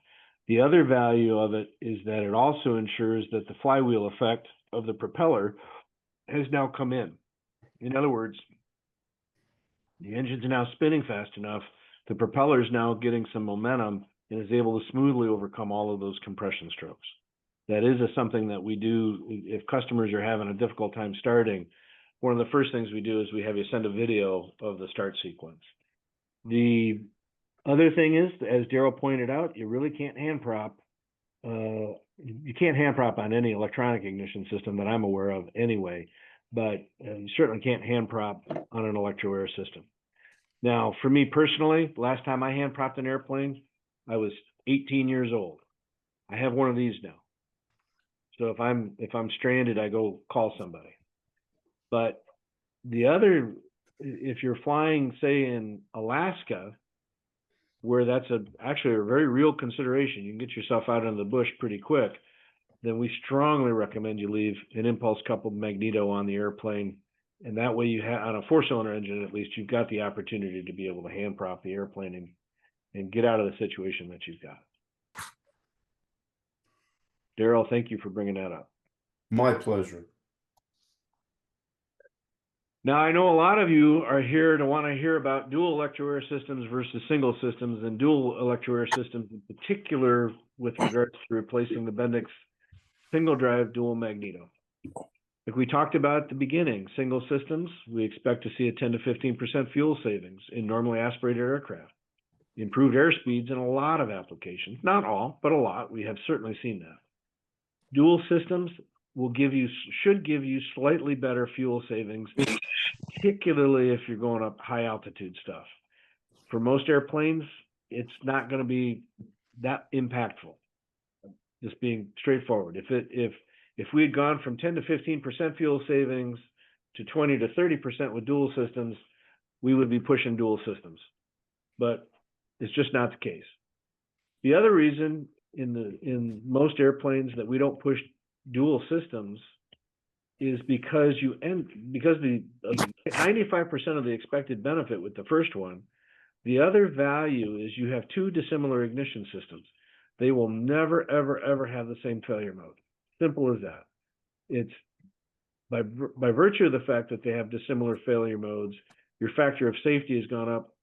The other value of it is that it also ensures that the flywheel effect of the propeller has now come in. In other words, the engine's now spinning fast enough, the propeller is now getting some momentum and is able to smoothly overcome all of those compression strokes. That is something that we do if customers are having a difficult time starting. One of the first things we do is we have you send a video of the start sequence. The other thing is, as Daryl pointed out, you really can't hand prop you can't hand prop on any electronic ignition system that I'm aware of anyway, but you certainly can't hand prop on an Electroair system. Now, for me personally, last time I hand propped an airplane, I was 18 years old. I have one of these now. So if I'm stranded, I go call somebody. But the other, if you're flying, say in Alaska, where that's actually a very real consideration, you can get yourself out into the bush pretty quick, then we strongly recommend you leave an impulse coupled magneto on the airplane. And that way you have, on a 4-cylinder engine, at least you've got the opportunity to be able to hand prop the airplane and get out of the situation that you've got. Daryl, thank you for bringing that up. My pleasure. Now, I know a lot of you are here to want to hear about dual Electroair systems versus single systems, and dual Electroair systems in particular with regards to replacing the Bendix single drive dual magneto. Like we talked about at the beginning, single systems, we expect to see a 10 to 15% fuel savings in normally aspirated aircraft, improved airspeeds in a lot of applications, not all, but a lot. We have certainly seen that. Dual systems should give you slightly better fuel savings, particularly if you're going up high altitude stuff. For most airplanes, it's not going to be that impactful. Just being straightforward. If we had gone from 10 to 15% fuel savings to 20 to 30% with dual systems, we would be pushing dual systems. But it's just not the case. The other reason in most airplanes that we don't push dual systems is because the 95% of the expected benefit with the first one, the other value is you have two dissimilar ignition systems. They will never, ever, ever have the same failure mode. Simple as that. It's by virtue of the fact that they have dissimilar failure modes, your factor of safety has gone up,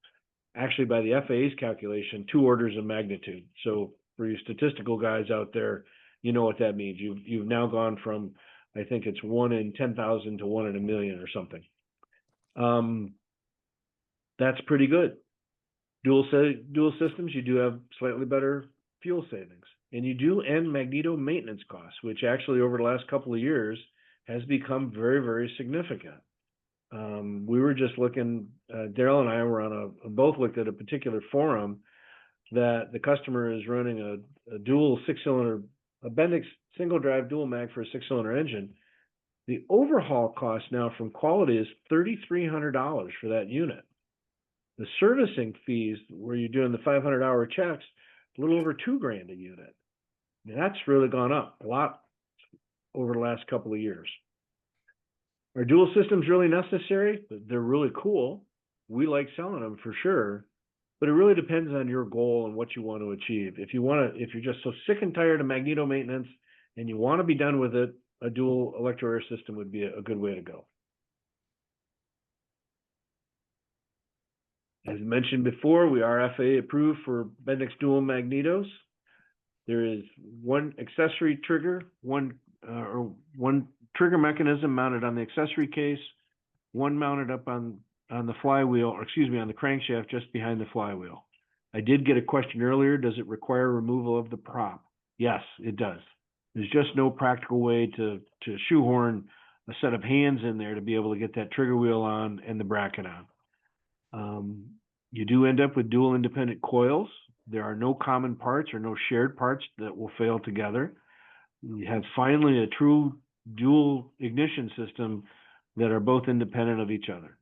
actually by the FAA's calculation, 2 orders of magnitude. So for you statistical guys out there, you know what that means. You've now gone from, I think it's 1 in 10,000 to 1 in a million or something. That's pretty good. Dual systems, you do have slightly better fuel savings, and you do end magneto maintenance costs, which actually over the last couple of years has become very, very significant. We were just looking, Daryl and I were both looked at a particular forum that the customer is running a dual 6-cylinder, a Bendix single drive dual mag for a 6-cylinder engine. The overhaul cost now from quality is $3,300 for that unit. The servicing fees, where you're doing the 500-hour checks, a little over $2,000 a unit. And that's really gone up a lot over the last couple of years. Are dual systems really necessary? They're really cool. We like selling them for sure, but it really depends on your goal and what you want to achieve. If you're just so sick and tired of magneto maintenance and you want to be done with it, a dual Electroair system would be a good way to go. As mentioned before, we are FAA approved for Bendix dual magnetos. There is one accessory trigger, one trigger mechanism mounted on the accessory case, one mounted up on the flywheel, or excuse me, on the crankshaft just behind the flywheel. I did get a question earlier, does it require removal of the prop? Yes, it does. There's just no practical way to shoehorn a set of hands in there to be able to get that trigger wheel on and the bracket on. You do end up with dual independent coils. There are no common parts or no shared parts that will fail together. You have finally a true dual ignition system that are both independent of each other.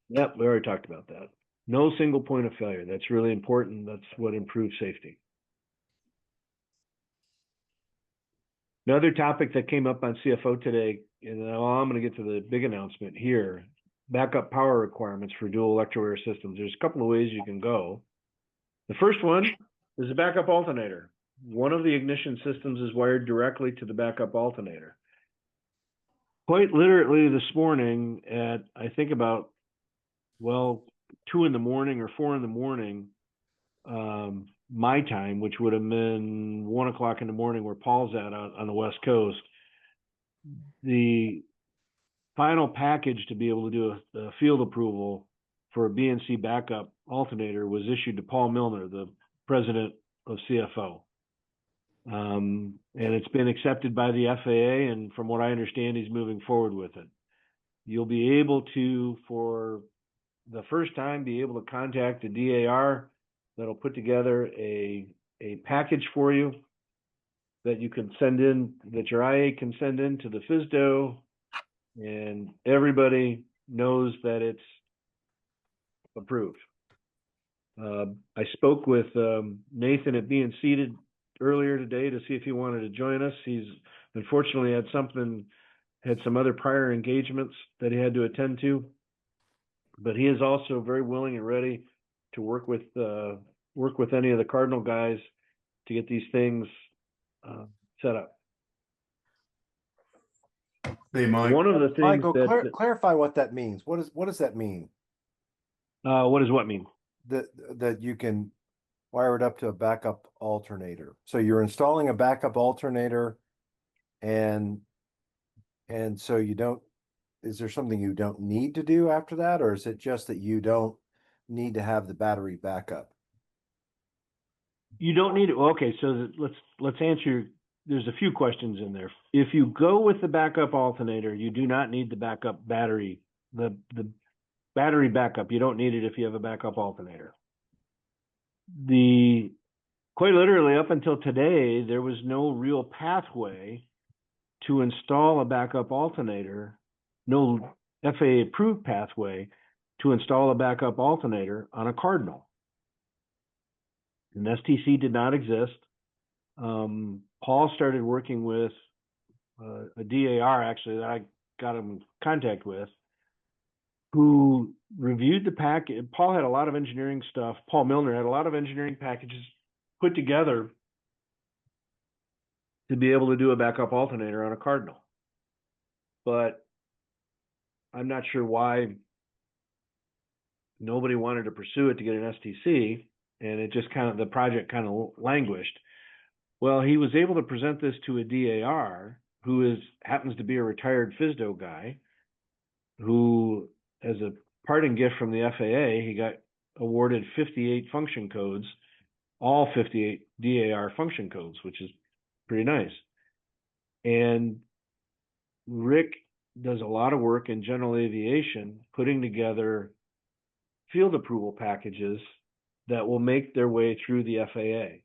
Yep, we already talked about that. No single point of failure. That's really important. That's what improves safety. Another topic that came up on CFO today, and now I'm going to get to the big announcement here, backup power requirements for dual Electroair systems. There's a couple of ways you can go. The first one is a backup alternator. One of the ignition systems is wired directly to the backup alternator. Quite literally this morning at, I think about, well, 2 in the morning or 4 in the morning, my time, which would have been 1 o'clock in the morning where Paul's at on the West Coast, the final package to be able to do a field approval for a BNC backup alternator was issued to Paul Milner, the president of CFO. And it's been accepted by the FAA, and from what I understand, he's moving forward with it. You'll be able to, for the first time, be able to contact a DAR that'll put together a package for you that you can send in, that your IA can send in to the FSDO, and everybody knows that it's approved. I spoke with Nathan at Being Seated earlier today to see if he wanted to join us. He's unfortunately had some other prior engagements that he had to attend to, but he is also very willing and ready to work with any of the Cardinal guys to get these things set up. Hey, Mike. One of the things Michael, that clarify what that means. What does that mean? what does what mean? That you can wire it up to a backup alternator. So you're installing a backup alternator, and so you don't. Is there something you don't need to do after that, or is it just that you don't need to have the battery backup? You don't need it. Okay, so let's answer. There's a few questions in there. If you go with the backup alternator, you do not need the backup battery. The battery backup, you don't need it if you have a backup alternator. Quite literally, up until today, there was no real pathway to install a backup alternator, no FAA approved pathway to install a backup alternator on a Cardinal. An STC did not exist. Paul started working with a DAR, actually, that I got him in contact with, who reviewed the package. Paul had a lot of engineering stuff. Paul Milner had a lot of engineering packages put together to be able to do a backup alternator on a Cardinal. But I'm not sure why nobody wanted to pursue it to get an STC, and it just the project kind of languished. Well, he was able to present this to a DAR who happens to be a retired FSDO guy, who, as a parting gift from the FAA, he got awarded 58 function codes, all 58 DAR function codes, which is pretty nice. And Rick does a lot of work in general aviation, putting together field approval packages that will make their way through the FAA.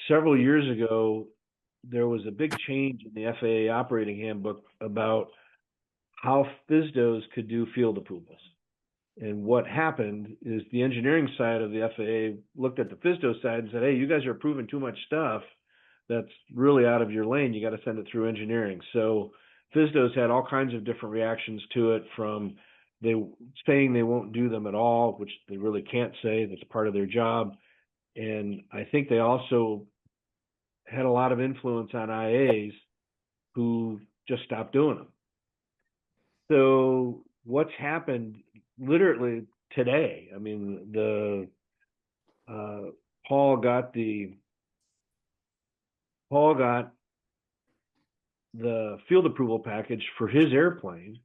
Several years ago, there was a big change in the FAA operating handbook about how FSDOs could do field approvals. And what happened is the engineering side of the FAA looked at the FSDO side and said, hey, you guys are approving too much stuff that's really out of your lane. You got to send it through engineering. So FSDOs had all kinds of different reactions to it, from saying they won't do them at all, which they really can't say. That's part of their job. And I think they also had a lot of influence on IAs who just stopped doing them. So what's happened literally today, I mean, Paul got the field approval package for his airplane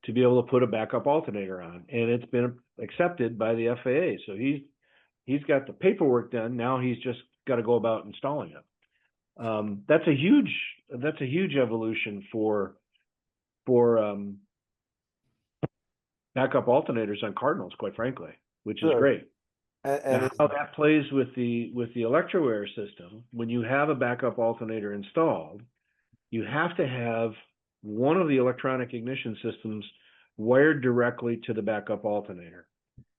to be able to put a backup alternator on, and it's been accepted by the FAA. So he's got the paperwork done. Now he's just got to go about installing it. That's a huge evolution for backup alternators on Cardinals, quite frankly, which is great. And how that plays with the Electroair system, when you have a backup alternator installed, you have to have one of the electronic ignition systems wired directly to the backup alternator.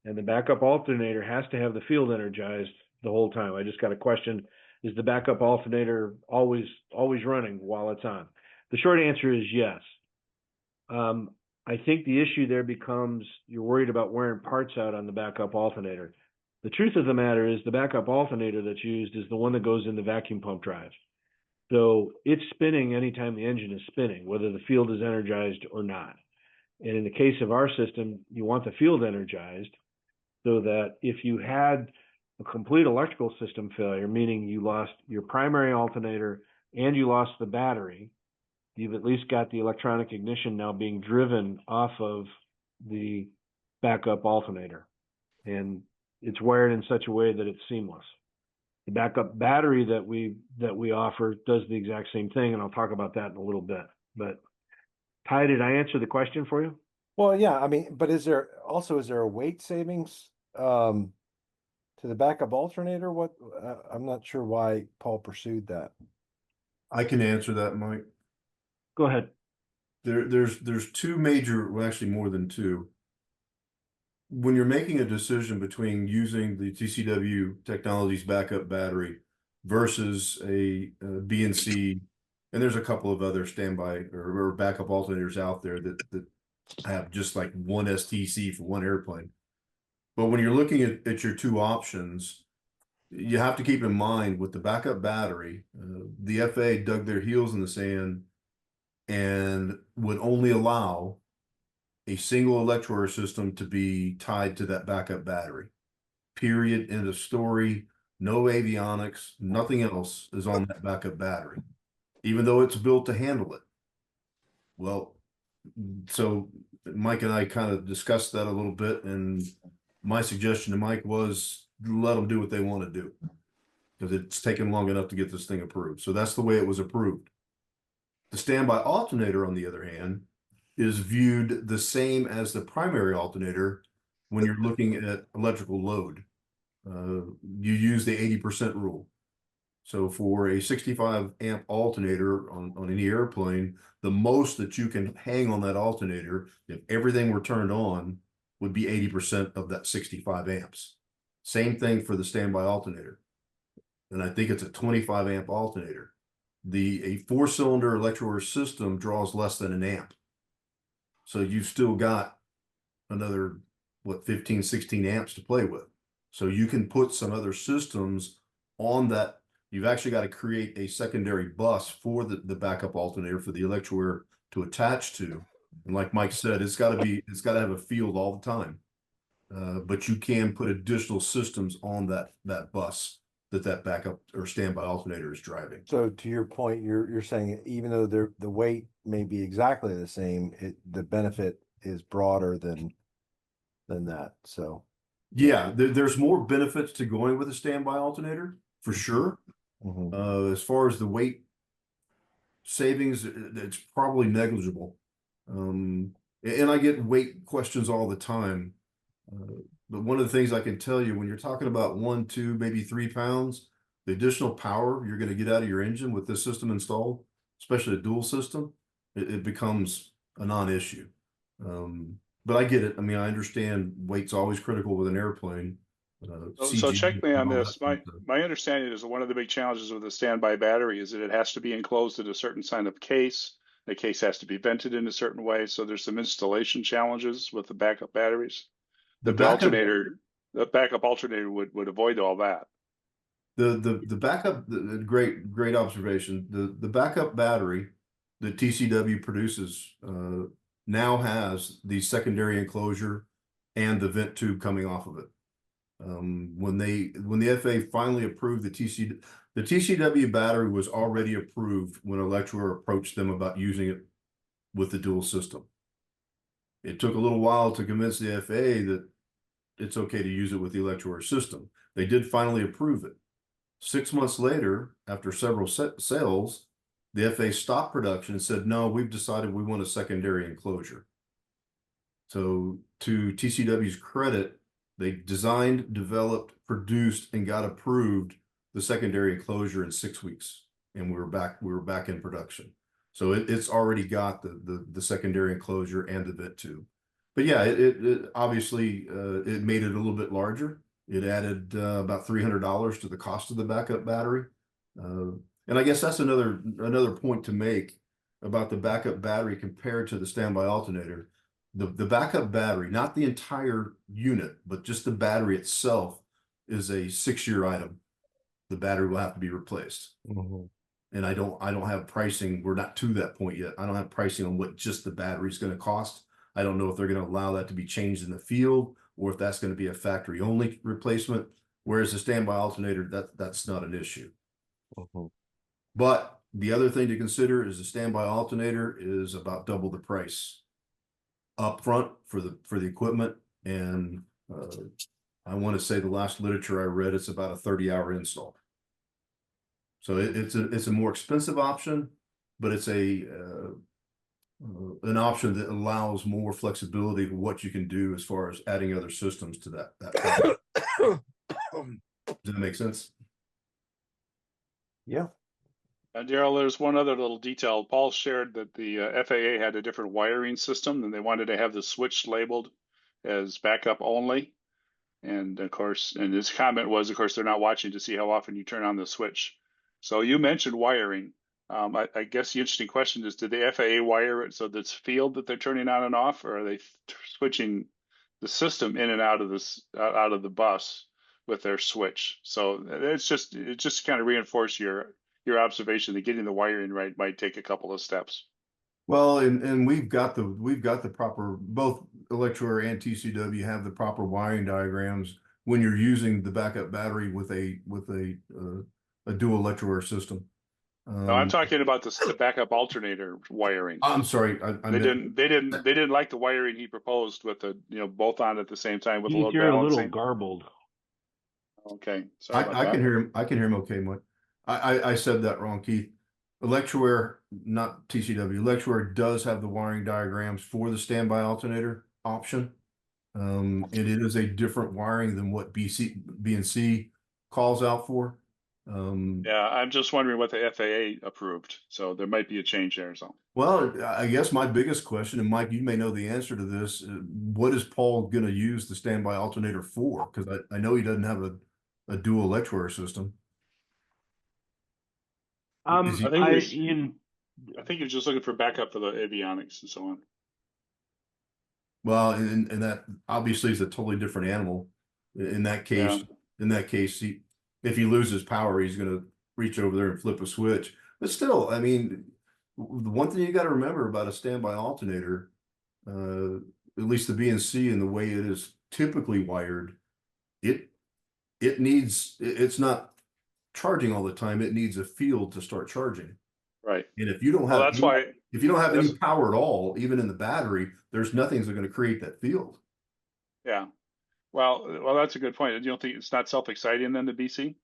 And the backup alternator has to have the field energized the whole time. I just got a question: is the backup alternator always running while it's on? The short answer is yes. I think the issue there becomes you're worried about wearing parts out on the backup alternator. The truth of the matter is the backup alternator that's used is the one that goes in the vacuum pump drive. So it's spinning anytime the engine is spinning, whether the field is energized or not. And in the case of our system, you want the field energized so that if you had a complete electrical system failure, meaning you lost your primary alternator and you lost the battery, you've at least got the electronic ignition now being driven off of the backup alternator. And it's wired in such a way that it's seamless. The backup battery that we offer does the exact same thing, and I'll talk about that in a little bit. But Ty, did I answer the question for you? Well, yeah, I mean, but is there a weight savings to the backup alternator? What I'm not sure why Paul pursued that. I can answer that, Mike. Go ahead. There's two major, well, actually more than two. When you're making a decision between using the TCW Technologies backup battery versus a BNC, and there's a couple of other standby or backup alternators out there that have just like one STC for one airplane. But when you're looking at your two options, you have to keep in mind with the backup battery, the FAA dug their heels in the sand and would only allow a single Electroair system to be tied to that backup battery. Period. End of story. No avionics, nothing else is on that backup battery, even though it's built to handle it. Well, so Mike and I kind of discussed that a little bit, and my suggestion to Mike was let them do what they want to do because it's taken long enough to get this thing approved. So that's the way it was approved. The standby alternator, on the other hand, is viewed the same as the primary alternator when you're looking at electrical load. You use the 80% rule. So for a 65 amp alternator on any airplane, the most that you can hang on that alternator, if everything were turned on, would be 80% of that 65 amps. Same thing for the standby alternator. And I think it's a 25 amp alternator. A 4-cylinder Electroair system draws less than an amp. So you've still got another, 15, 16 amps to play with. So you can put some other systems on that. You've actually got to create a secondary bus for the backup alternator for the Electroair to attach to. And like Mike said, it's got to have a field all the time. But you can put additional systems on that bus that backup or standby alternator is driving. So to your point, you're saying even though the weight may be exactly the same, the benefit is broader than that. So yeah, there's more benefits to going with a standby alternator for sure. As far as the weight savings, it's probably negligible. And I get weight questions all the time. But one of the things I can tell you, when you're talking about 1, 2, maybe 3 pounds, the additional power you're going to get out of your engine with this system installed, especially a dual system, it becomes a non-issue. But I get it. I mean, I understand weight's always critical with an airplane. So check me on this. My My understanding is that one of the big challenges with a standby battery is that it has to be enclosed in a certain kind of case. The case has to be vented in a certain way. So there's some installation challenges with the backup batteries. The backup alternator would avoid all that. The backup, great observation. The backup battery that TCW produces now has the secondary enclosure and the vent tube coming off of it. When the FAA finally approved the TCW battery was already approved when Electroair approached them about using it with the dual system. It took a little while to convince the FAA that it's okay to use it with the Electroair system. They did finally approve it. 6 months later, after several sales, the FAA stopped production and said, no, we've decided we want a secondary enclosure. So to TCW's credit, they designed, developed, produced, and got approved the secondary enclosure in 6 weeks. And we were back in production. So it's already got the secondary enclosure and the vent tube. But yeah, it obviously it made it a little bit larger. It added about $300 to the cost of the backup battery. And I guess that's another point to make about the backup battery compared to the standby alternator. The backup battery, not the entire unit, but just the battery itself, is a 6-year item. The battery will have to be replaced. And I don't have pricing. We're not to that point yet. I don't have pricing on what just the battery is going to cost. I don't know if they're going to allow that to be changed in the field or if that's going to be a factory only replacement. Whereas the standby alternator, that's not an issue. But the other thing to consider is the standby alternator is about double the price up front for the equipment And I want to say the last literature I read, it's about a 30-hour install. So it's a more expensive option, but it's an option that allows more flexibility of what you can do as far as adding other systems to that package. Does that make sense? Yeah. Daryl, there's one other little detail. Paul shared that the FAA had a different wiring system, and they wanted to have the switch labeled as backup only. And of course, and his comment was, of course, they're not watching to see how often you turn on the switch. So you mentioned wiring. I guess the interesting question is, did the FAA wire it so that's field that they're turning on and off, or are they switching the system in and out of out of the bus with their switch? So it just kind of reinforce your observation that getting the wiring right might take a couple of steps. Well, and we've got the proper, both Electroair and TCW have the proper wiring diagrams when you're using the backup battery with a dual Electroair system. No, I'm talking about the backup alternator wiring. I'm sorry, They didn't like the wiring he proposed with the both on at the same time with Keith, load you're a little balancing. garbled. Okay, sorry about I that. can hear him. I can hear him okay, Mike. I said that wrong, Keith. Electroair, not TCW. Electroair does have the wiring diagrams for the standby alternator option. And it is a different wiring than what BNC calls out for. Yeah, I'm just wondering what the FAA approved. So there might be a change there. So Well, I guess my biggest question, and Mike, you may know the answer to this, what is Paul going to use the standby alternator for? Because I know he doesn't have a dual Electroair system. Is he- I think you're just looking for backup for the avionics and so on. Well, and that obviously is a totally different animal. In that case, if he loses power, he's going to reach over there and flip a switch. But still, I mean, the one thing you got to remember about a standby alternator, at least the BNC and the way it is typically wired, it's not charging all the time. It needs a field to start charging. Right. And if you don't Well, have that's why. if you don't have any power at all, even in the battery, there's nothing that's going to create that field. Yeah. Well, that's a good point. You don't think it's not self-exciting then, the BC?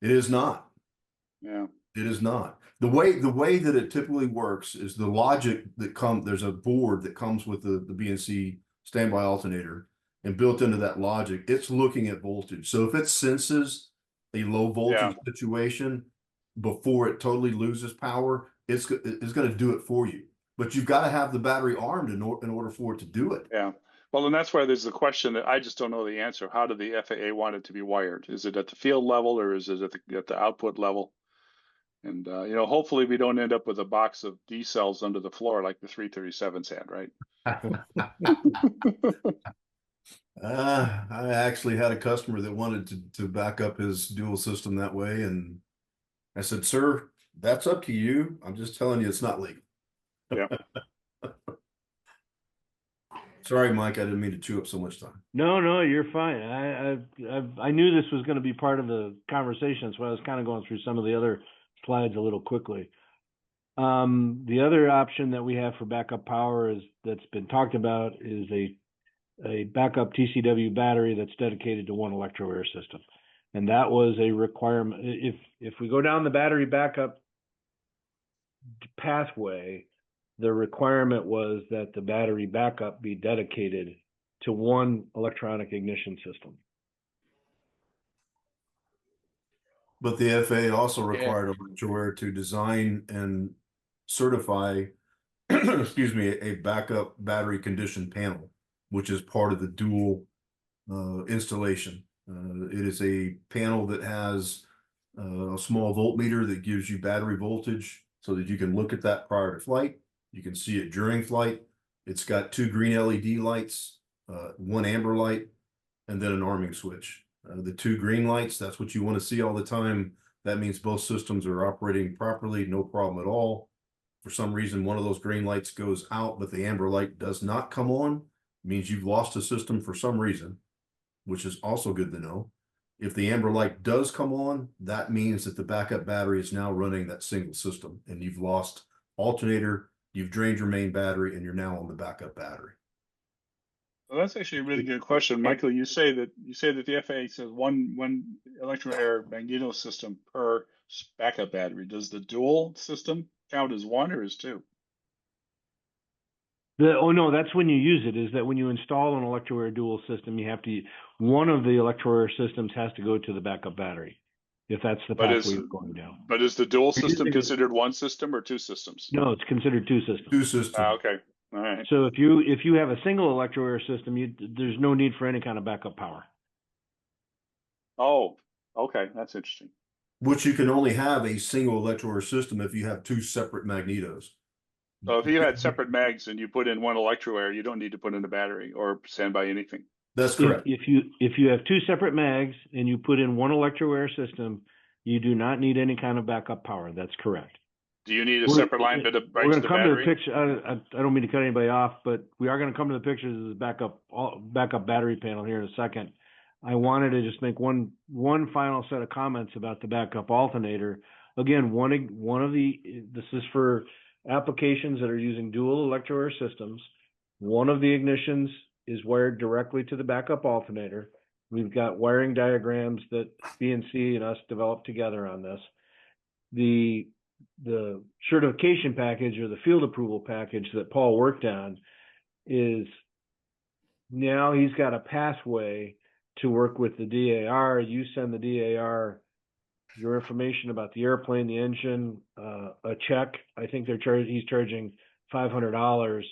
It is not. Yeah. It is not. The way that it typically works is the logic that there's a board that comes with the BNC standby alternator, and built into that logic, it's looking at voltage. So if it senses a low voltage situation before it totally loses power, it's going to do it for you. But you've got to have the battery armed in order for it to do it. Yeah. Well, and that's why there's the question that I just don't know the answer. How do the FAA want it to be wired? Is it at the field level or is it at the output level? And hopefully we don't end up with a box of D cells under the floor like the 337s had, right? I actually had a customer that wanted to back up his dual system that way, and I said, "Sir, that's up to you. I'm just telling you, it's not legal." Yeah. Sorry, Mike. I didn't mean to chew up so much time. No, you're fine. I knew this was going to be part of the conversation, so I was kind of going through some of the other slides a little quickly. The other option that we have for backup power that's been talked about is a backup TCW battery that's dedicated to one Electroair system, and that was a requirement. If we go down the battery backup pathway, the requirement was that the battery backup be dedicated to one electronic ignition system. But the FAA also required Electroair to design and certify, excuse me, a backup battery condition panel, which is part of the dual installation. It is a panel that has a small voltmeter that gives you battery voltage so that you can look at that prior to flight. You can see it during flight. It's got 2 green LED lights, 1 amber light, and then an arming switch. The 2 green lights, that's what you want to see all the time. That means both systems are operating properly, no problem at all. For some reason, one of those green lights goes out, but the amber light does not come on. It means you've lost a system for some reason, which is also good to know. If the amber light does come on, that means that the backup battery is now running that single system, and you've lost alternator, you've drained your main battery, and you're now on the backup battery. Well, that's actually a really good question, Michael. You say that the FAA says one Electroair magneto system per backup battery. Does the dual system count as one or as two? Oh no, that's when you use it. Is that when you install an Electroair dual system, you have to one of the Electroair systems has to go to the backup battery, if that's the But pathway you're going down. But is the dual You're system using it- considered one system or two systems? No, it's considered two systems. Two systems. Okay. All right. So if you have a single Electroair system, there's no need for any kind of backup power. Oh, okay. That's interesting. Which you can only have a single Electroair system if you have two separate magnetos. So if you had separate mags and you put in one Electroair, you don't need to put in a battery or standby anything. That's correct. If you have two separate mags and you put in one Electroair system, you do not need any kind of backup power. That's correct. Do you need a separate line right to the We're going to come battery? to the picture. I don't mean to cut anybody off, but we are going to come to the pictures of the backup battery panel here in a second. I wanted to just make one final set of comments about the backup alternator. Again, this is for applications that are using dual Electroair systems. One of the ignitions is wired directly to the backup alternator. We've got wiring diagrams that BNC and us developed together on this. The certification package or the field approval package that Paul worked on is now he's got a pathway to work with the DAR. You send the DAR your information about the airplane, the engine, a check. I think he's charging $500.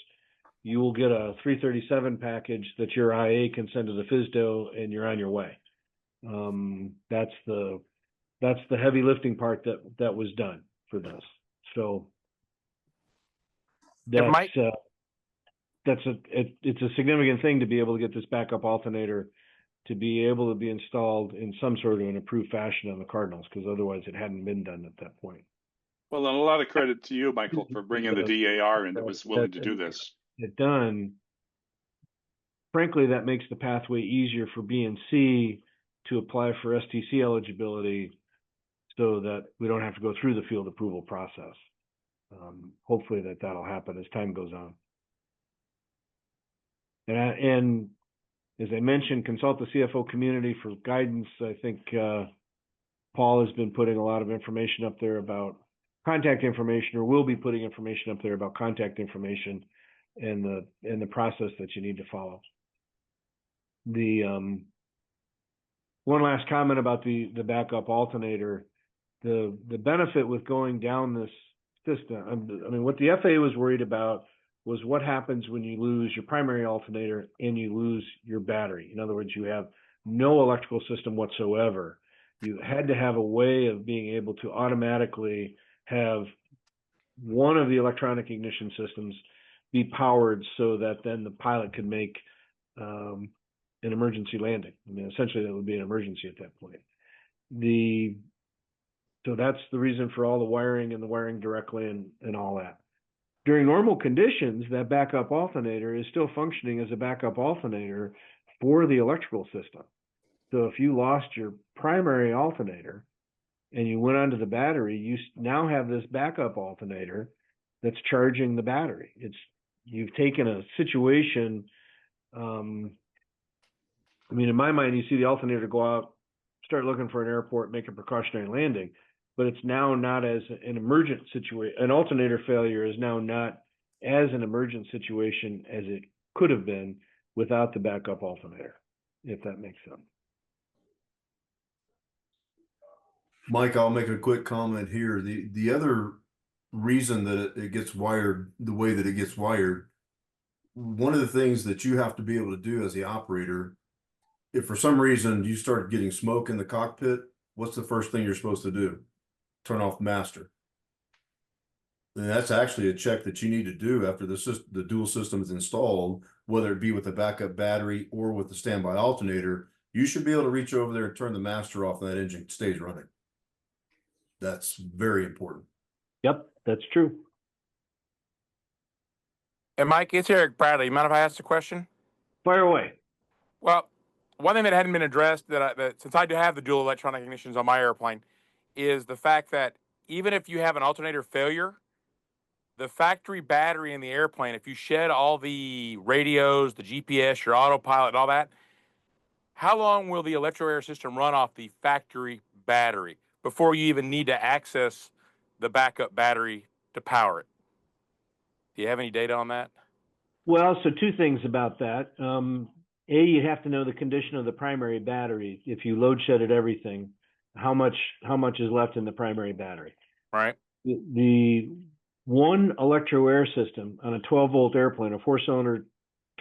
You will get a 337 package that your IA can send to the FSDO, and you're on your way. That's the heavy lifting part that was done for this. So it's a significant thing to be able to get this backup alternator to be able to be installed in some sort of an approved fashion on the Cardinals, because otherwise it hadn't been done at that point. Well, and a lot of credit to you, Michael, for bringing the DAR in that was willing to do this. It done. Frankly, that makes the pathway easier for BNC to apply for STC eligibility, so that we don't have to go through the field approval process. Hopefully that'll happen as time goes on. And as I mentioned, consult the CFO community for guidance. I think Paul has been putting a lot of information up there about contact information, or will be putting information up there about contact information and the process that you need to follow. The one last comment about the backup alternator. The benefit with going down this system, I mean, what the FAA was worried about was what happens when you lose your primary alternator and you lose your battery. In other words, you have no electrical system whatsoever. You had to have a way of being able to automatically have one of the electronic ignition systems be powered so that then the pilot could make an emergency landing. I mean, essentially that would be an emergency at that point. So that's the reason for all the wiring and the wiring directly and all that. During normal conditions, that backup alternator is still functioning as a backup alternator for the electrical system. So if you lost your primary alternator and you went onto the battery, you now have this backup alternator that's charging the battery. You've taken a situation. I mean, in my mind, you see the alternator go out, start looking for an airport, make a precautionary landing, but it's now not as an emergent situation. An alternator failure is now not as an emergent situation as it could have been without the backup alternator, if that makes sense. Mike, I'll make a quick comment here. The other reason that it gets wired the way that it gets wired, one of the things that you have to be able to do as the operator, if for some reason you start getting smoke in the cockpit, what's the first thing you're supposed to do? Turn off the master. And that's actually a check that you need to do after the dual system is installed, whether it be with a backup battery or with the standby alternator. You should be able to reach over there and turn the master off, and that engine stays running. That's very important. Yep, that's true. And Mike, it's Eric Bradley. You mind if I ask a question? Fire away. Well, one thing that hadn't been addressed that since I do have the dual electronic ignitions on my airplane is the fact that even if you have an alternator failure, the factory battery in the airplane, if you shed all the radios, the GPS, your autopilot, and all that, how long will the Electroair system run off the factory battery before you even need to access the backup battery to power it? Do you have any data on that? Well, so two things about that. You have to know the condition of the primary battery. If you load shedded everything, how much is left in the primary battery? Right. The one Electroair system on a 12-volt airplane, a 4-cylinder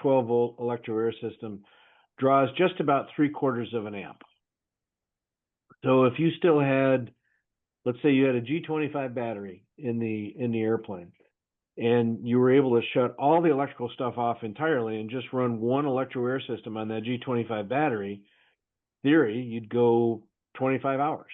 12-volt Electroair system, draws just about 3/4 of an amp. So if you still had, let's say you had a G25 battery in the airplane, and you were able to shut all the electrical stuff off entirely and just run one Electroair system on that G25 battery, theory, you'd go 25 hours.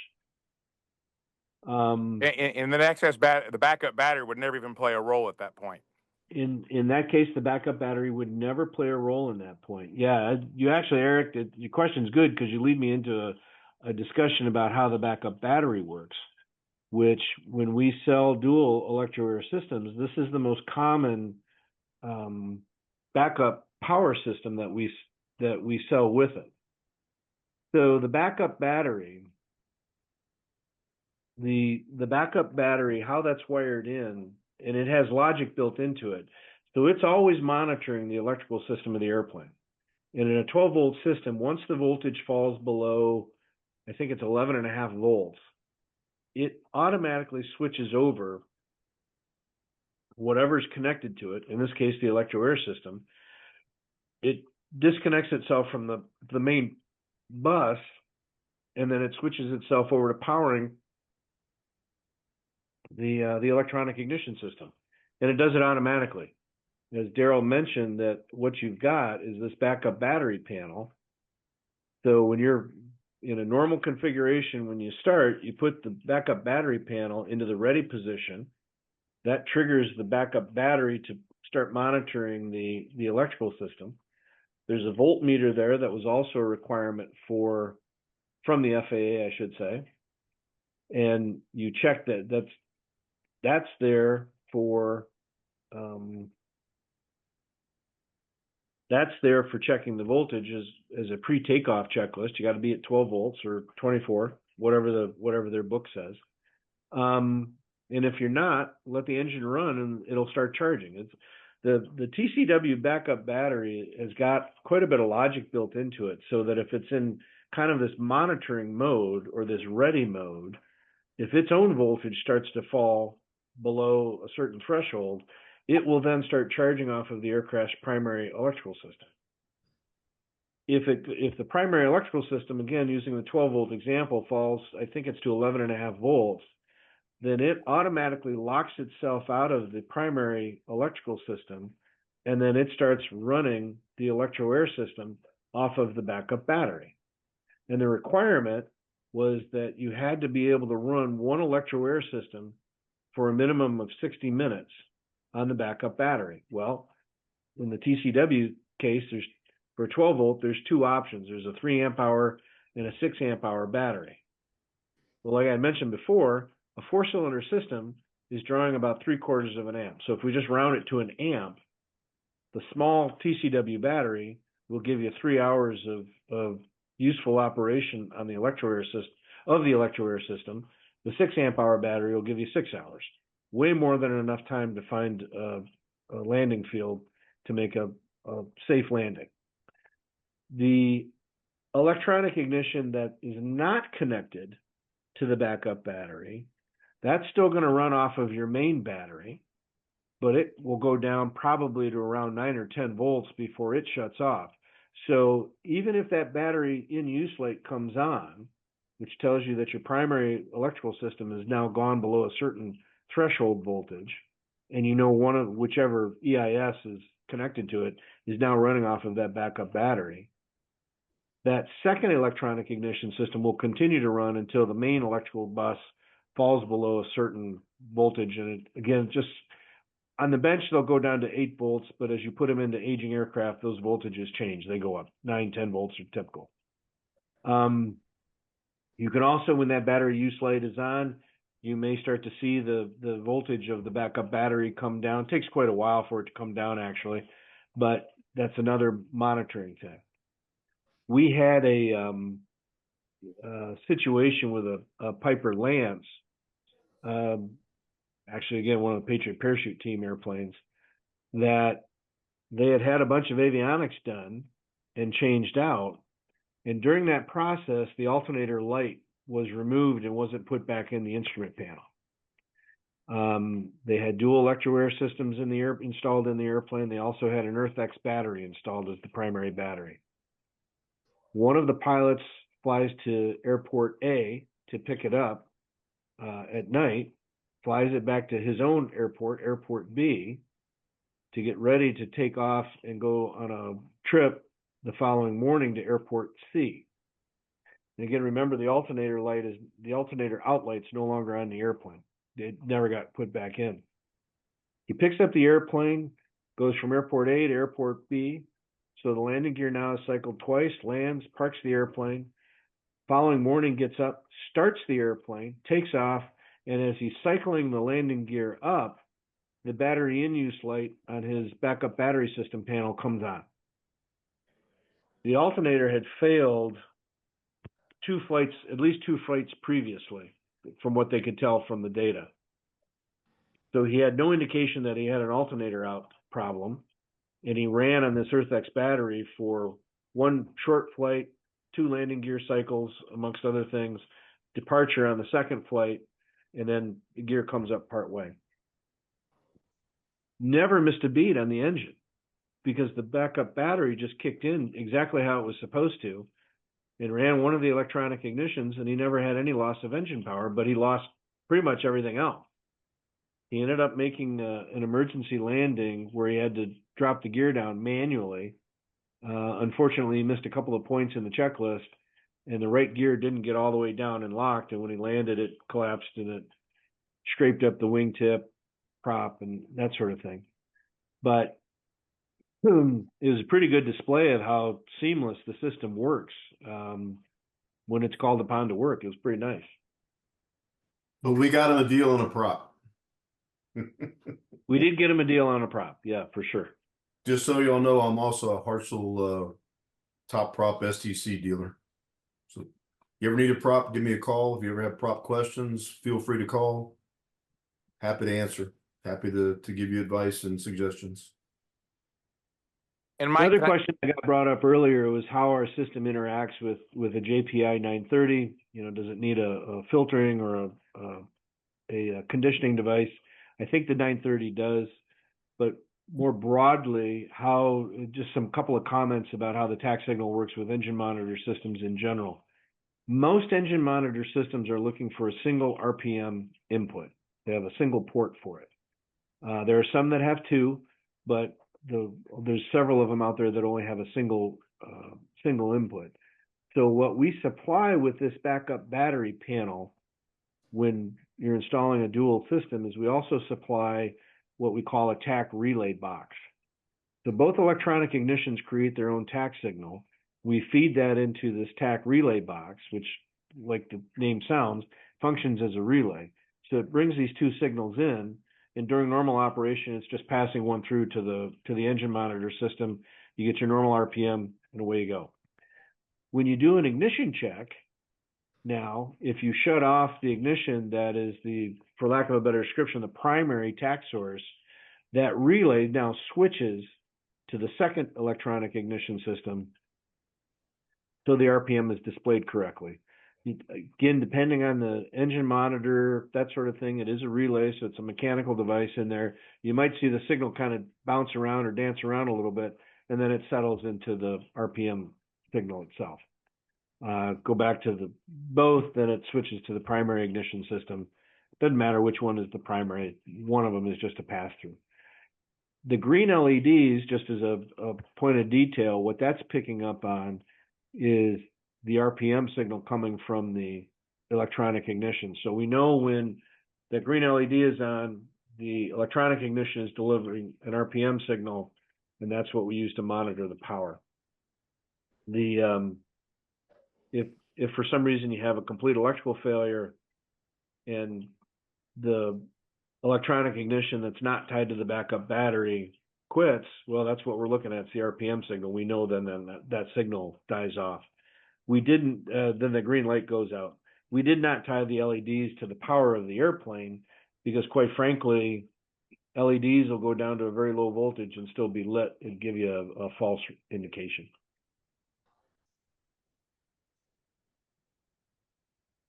And the backup battery would never even play a role at that point. In that case, the backup battery would never play a role in that point. Yeah, you actually, Eric, your question's good because you lead me into a discussion about how the backup battery works, which when we sell dual Electroair systems, this is the most common backup power system that we sell with it. So the backup battery, the backup battery, how that's wired in, and it has logic built into it. So it's always monitoring the electrical system of the airplane. And in a 12-volt system, once the voltage falls below, I think it's 11.5 volts, it automatically switches over whatever's connected to it, in this case, the Electroair system. It disconnects itself from the main bus, and then it switches itself over to powering the electronic ignition system, and it does it automatically. As Daryl mentioned, that what you've got is this backup battery panel. So when you're in a normal configuration, when you start, you put the backup battery panel into the ready position. That triggers the backup battery to start monitoring the electrical system. There's a voltmeter there that was also a requirement from the FAA, I should say. And you check that's there for checking the voltage as a pre-takeoff checklist. You got to be at 12 volts or 24, whatever their book says. And if you're not, let the engine run and it'll start charging. It's the TCW backup battery has got quite a bit of logic built into it, so that if it's in kind of this monitoring mode or this ready mode, if its own voltage starts to fall below a certain threshold, it will then start charging off of the aircraft's primary electrical system. If the primary electrical system, again, using the 12-volt example, falls, I think it's to 11.5 volts, then it automatically locks itself out of the primary electrical system, and then it starts running the Electroair system off of the backup battery. And the requirement was that you had to be able to run one Electroair system for a minimum of 60 minutes on the backup battery. Well, in the TCW case, for a 12 volt, there's two options. There's a 3 amp hour and a 6 amp hour battery. Well, like I mentioned before, a 4-cylinder system is drawing about 3/4 of an amp. So if we just round it to an amp, the small TCW battery will give you 3 hours of useful operation on the Electroair system. The 6 amp hour battery will give you 6 hours, way more than enough time to find a landing field to make a safe landing. The electronic ignition that is not connected to the backup battery, that's still going to run off of your main battery, but it will go down probably to around 9 or 10 volts before it shuts off. So even if that battery in use light comes on, which tells you that your primary electrical system has now gone below a certain threshold voltage, and you know whichever EIS is connected to it is now running off of that backup battery, that second electronic ignition system will continue to run until the main electrical bus falls below a certain voltage. And again, just on the bench, they'll go down to 8 volts, but as you put them into aging aircraft, those voltages change. They go up. 9, 10 volts are typical. You can also, when that battery use light is on, you may start to see the voltage of the backup battery come down. It takes quite a while for it to come down, actually, but that's another monitoring thing. We had a situation with a Piper Lance, actually, again, one of the Patriot Parachute Team airplanes, that they had a bunch of avionics done and changed out. And during that process, the alternator light was removed and wasn't put back in the instrument panel. They had dual Electroair systems installed in the airplane. They also had an EarthX battery installed as the primary battery. One of the pilots flies to Airport A to pick it up at night, flies it back to his own airport, Airport B, to get ready to take off and go on a trip the following morning to Airport C. And again, remember the alternator outlight's no longer on the airplane. It never got put back in. He picks up the airplane, goes from Airport A to Airport B. So the landing gear now is cycled twice, lands, parks the airplane. Following morning, gets up, starts the airplane, takes off, and as he's cycling the landing gear up, the battery in use light on his backup battery system panel comes on. The alternator had failed at least two flights previously, from what they could tell from the data. So he had no indication that he had an alternator out problem, and he ran on this EarthX battery for one short flight, 2 landing gear cycles, amongst other things, departure on the second flight, and then the gear comes up part way. Never missed a beat on the engine because the backup battery just kicked in exactly how it was supposed to and ran one of the electronic ignitions, and he never had any loss of engine power, but he lost pretty much everything else. He ended up making an emergency landing where he had to drop the gear down manually. Unfortunately, he missed a couple of points in the checklist, and the right gear didn't get all the way down and locked, and when he landed, it collapsed and it scraped up the wingtip, prop, and that sort of thing. But it was a pretty good display of how seamless the system works when it's called upon to work. It was pretty nice. But we got him a deal on a prop. We did get him a deal on a prop, yeah, for sure. Just so y'all know, I'm also a Hartzell top prop STC dealer. So you ever need a prop, give me a call. If you ever have prop questions, feel free to call. Happy to answer. Happy to give you advice and suggestions. And The Mike, other question I got brought up earlier was how our system interacts with a JPI 930. You know, does it need a filtering or a conditioning device? I think the 930 does, but more broadly, just some couple of comments about how the tack signal works with engine monitor systems in general. Most engine monitor systems are looking for a single RPM input. They have a single port for it. There are some that have two, but there's several of them out there that only have a single input. So what we supply with this backup battery panel when you're installing a dual system is we also supply what we call a tack relay box. So both electronic ignitions create their own tack signal. We feed that into this tack relay box, which, like the name sounds, functions as a relay. So it brings these two signals in, and during normal operation, it's just passing one through to the engine monitor system. You get your normal RPM, and away you go. When you do an ignition check, now, if you shut off the ignition that is for lack of a better description, the primary tack source, that relay now switches to the second electronic ignition system so the RPM is displayed correctly. Again, depending on the engine monitor, that sort of thing, it is a relay, so it's a mechanical device in there. You might see the signal kind of bounce around or dance around a little bit, and then it settles into the RPM signal itself. Go back to both, then it switches to the primary ignition system. Doesn't matter which one is the primary. One of them is just a pass-through. The green LEDs, just as a point of detail, what that's picking up on is the RPM signal coming from the electronic ignition. So we know when that green LED is on, the electronic ignition is delivering an RPM signal, and that's what we use to monitor the power. If for some reason you have a complete electrical failure and the electronic ignition that's not tied to the backup battery quits, well, that's what we're looking at. It's the RPM signal. We know then that signal dies off. We didn't, then the green light goes out. We did not tie the LEDs to the power of the airplane because, quite frankly, LEDs will go down to a very low voltage and still be lit and give you a false indication.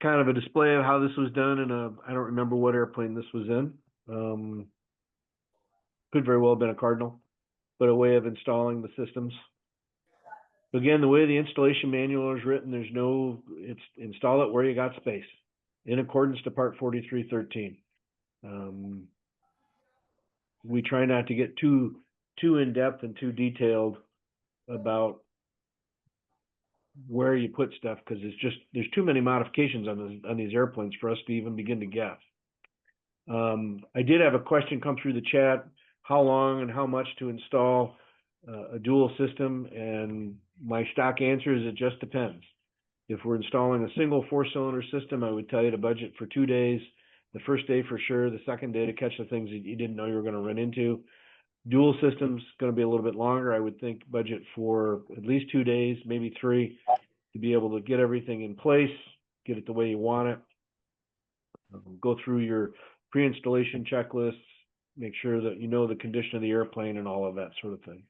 Kind of a display of how this was done in I don't remember what airplane this was in. Could very well have been a Cardinal, but a way of installing the systems. Again, the way the installation manual is written, it's install it where you got space in accordance to part 4313. We try not to get too in-depth and too detailed about where you put stuff because there's too many modifications on these airplanes for us to even begin to guess. I did have a question come through the chat: how long and how much to install a dual system? And my stock answer is it just depends. If we're installing a single 4-cylinder system, I would tell you to budget for 2 days. The first day for sure, the second day to catch the things that you didn't know you were going to run into. Dual systems going to be a little bit longer. I would think budget for at least 2 days, maybe 3, to be able to get everything in place, get it the way you want it. Go through your pre-installation checklists, make sure that you know the condition of the airplane and all of that sort of thing.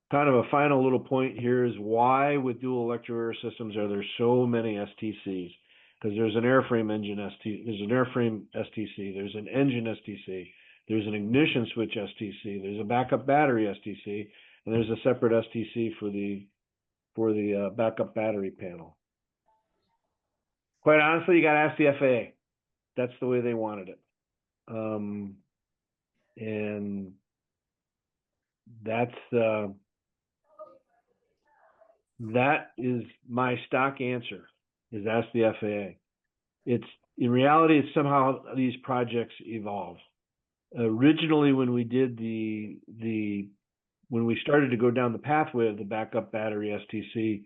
Kind of a final little point here is why with dual Electroair systems are there so many STCs? Because there's an airframe engine there's an airframe STC, there's an engine STC, there's an ignition switch STC, there's a backup battery STC, and there's a separate STC for the backup battery panel. Quite honestly, you got to ask the FAA. That's the way they wanted it. And that is my stock answer, is ask the FAA. In reality, it's somehow these projects evolve. Originally, when we did when we started to go down the pathway of the backup battery STC,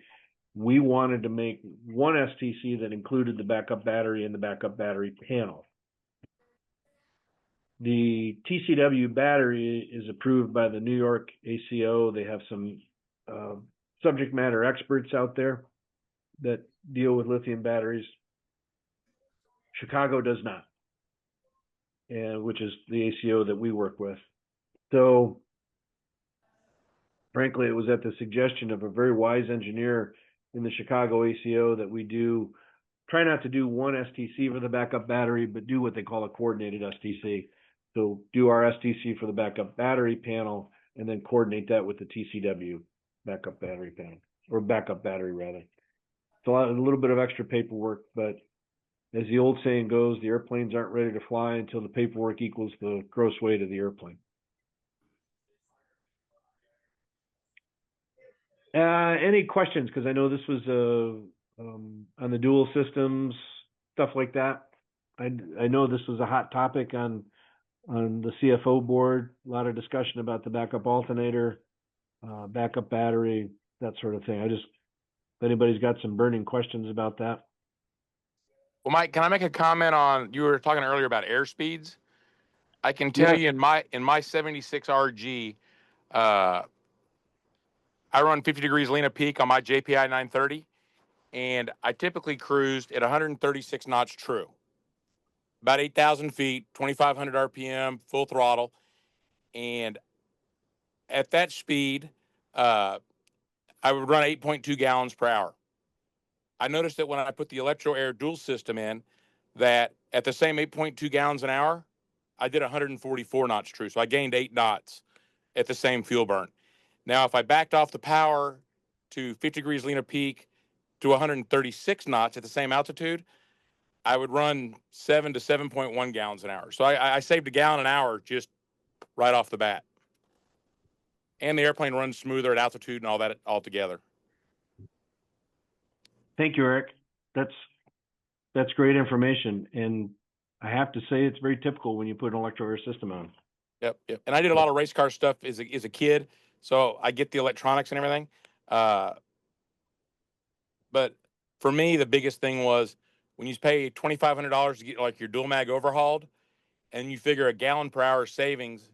we wanted to make one STC that included the backup battery and the backup battery panel. The TCW battery is approved by the New York ACO. They have some subject matter experts out there that deal with lithium batteries. Chicago does not, and which is the ACO that we work with. So frankly, it was at the suggestion of a very wise engineer in the Chicago ACO that we try not to do one STC for the backup battery, but do what they call a coordinated STC. So do our STC for the backup battery panel and then coordinate that with the TCW backup battery panel, or backup battery rather. It's a little bit of extra paperwork, but as the old saying goes, the airplanes aren't ready to fly until the paperwork equals the gross weight of the airplane. Any questions? Because I know this was on the dual systems, stuff like that. I know this was a hot topic on the CFO board. A lot of discussion about the backup alternator, backup battery, that sort of thing. If anybody's got some burning questions about that. Well, Mike, can I make a comment on, you were talking earlier about air speeds? I can tell you in my 76 RG, I run 50 degrees Lena peak on my JPI 930, and I typically cruised at 136 knots true. About 8,000 feet, 2,500 RPM, full throttle. And at that speed, I would run 8.2 gallons per hour. I noticed that when I put the Electroair dual system in, that at the same 8.2 gallons an hour, I did 144 knots true. So I gained 8 knots at the same fuel burn. Now, if I backed off the power to 50 degrees Lena peak to 136 knots at the same altitude, I would run 7 to 7.1 gallons an hour. So I saved a gallon an hour just right off the bat. And the airplane runs smoother at altitude and all that all together. Thank you, Eric. That's great information. And I have to say it's very typical when you put an Electroair system on. Yep. And I did a lot of race car stuff as a kid, so I get the electronics and everything. But for me, the biggest thing was when you pay $2,500 to get like your dual mag overhauled, and you figure a gallon per hour savings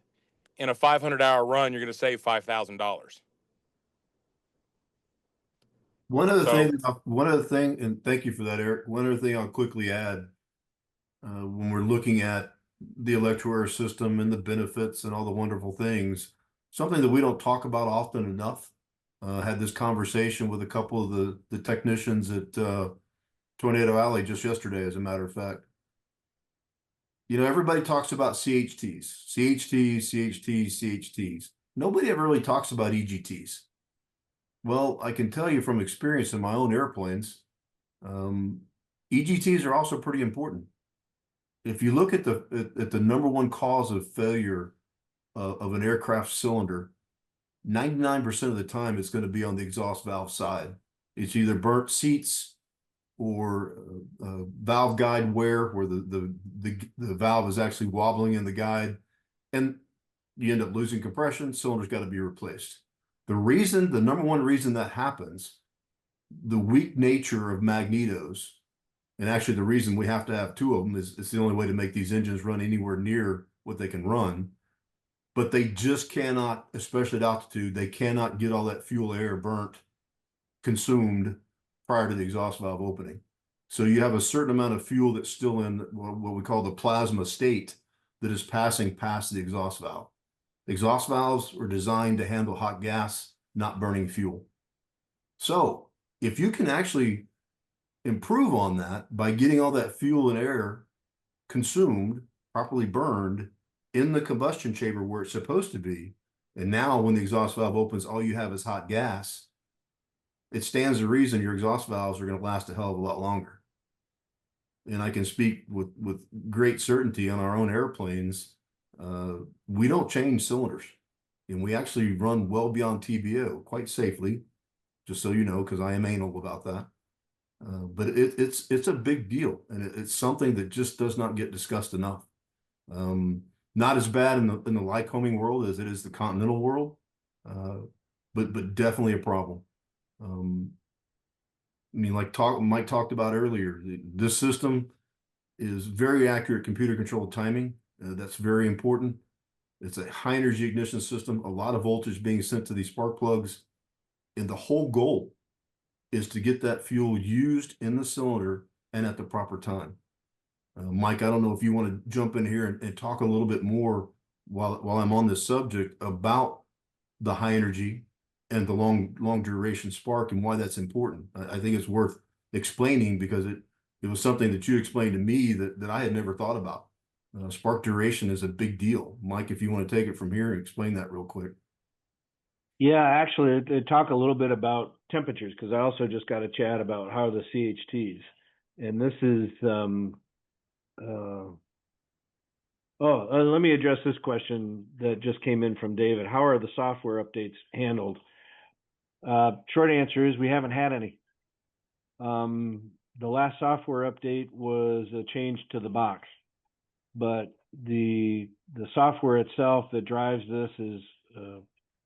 in a 500-hour run, you're going to save $5,000. One other So- thing, and thank you for that, Eric. One other thing I'll quickly add, when we're looking at the Electroair system and the benefits and all the wonderful things, something that we don't talk about often enough. Had this conversation with a couple of the technicians at Tornado Alley just yesterday, as a matter of fact. You know, everybody talks about CHTs. Nobody ever really talks about EGTs. Well, I can tell you from experience in my own airplanes, EGTs are also pretty important. If you look at the number one cause of failure of an aircraft cylinder, 99% of the time it's going to be on the exhaust valve side. It's either burnt seats or valve guide wear, where the valve is actually wobbling in the guide, and you end up losing compression. Cylinder's got to be replaced. The number one reason that happens, the weak nature of magnetos, and actually the reason we have to have two of them is it's the only way to make these engines run anywhere near what they can run. But they just cannot, especially at altitude, they cannot get all that fuel air burnt, consumed prior to the exhaust valve opening. So you have a certain amount of fuel that's still in what we call the plasma state that is passing past the exhaust valve. Exhaust valves are designed to handle hot gas, not burning fuel. So if you can actually improve on that by getting all that fuel and air consumed, properly burned in the combustion chamber where it's supposed to be, and now when the exhaust valve opens, all you have is hot gas, it stands to reason your exhaust valves are going to last a hell of a lot longer. And I can speak with great certainty on our own airplanes. We don't change cylinders, and we actually run well beyond TBO quite safely, just so you know, because I am anal about that. But it's a big deal, and it's something that just does not get discussed enough. Not as bad in the Lycoming world as it is the Continental world, but definitely a problem. I mean, like Mike talked about earlier, this system is very accurate computer controlled timing. That's very important. It's a high energy ignition system, a lot of voltage being sent to these spark plugs. And the whole goal is to get that fuel used in the cylinder and at the proper time. Mike, I don't know if you want to jump in here and talk a little bit more while I'm on this subject about the high energy and the long duration spark and why that's important. I think it's worth explaining because it was something that you explained to me that I had never thought about. Spark duration is a big deal. Mike, if you want to take it from here and explain that real quick. Yeah, actually, talk a little bit about temperatures, because I also just got a chat about how the CHTs, and this is, let me address this question that just came in from David. How are the software updates handled? Short answer is we haven't had any. The last software update was a change to the box, but the software itself that drives this is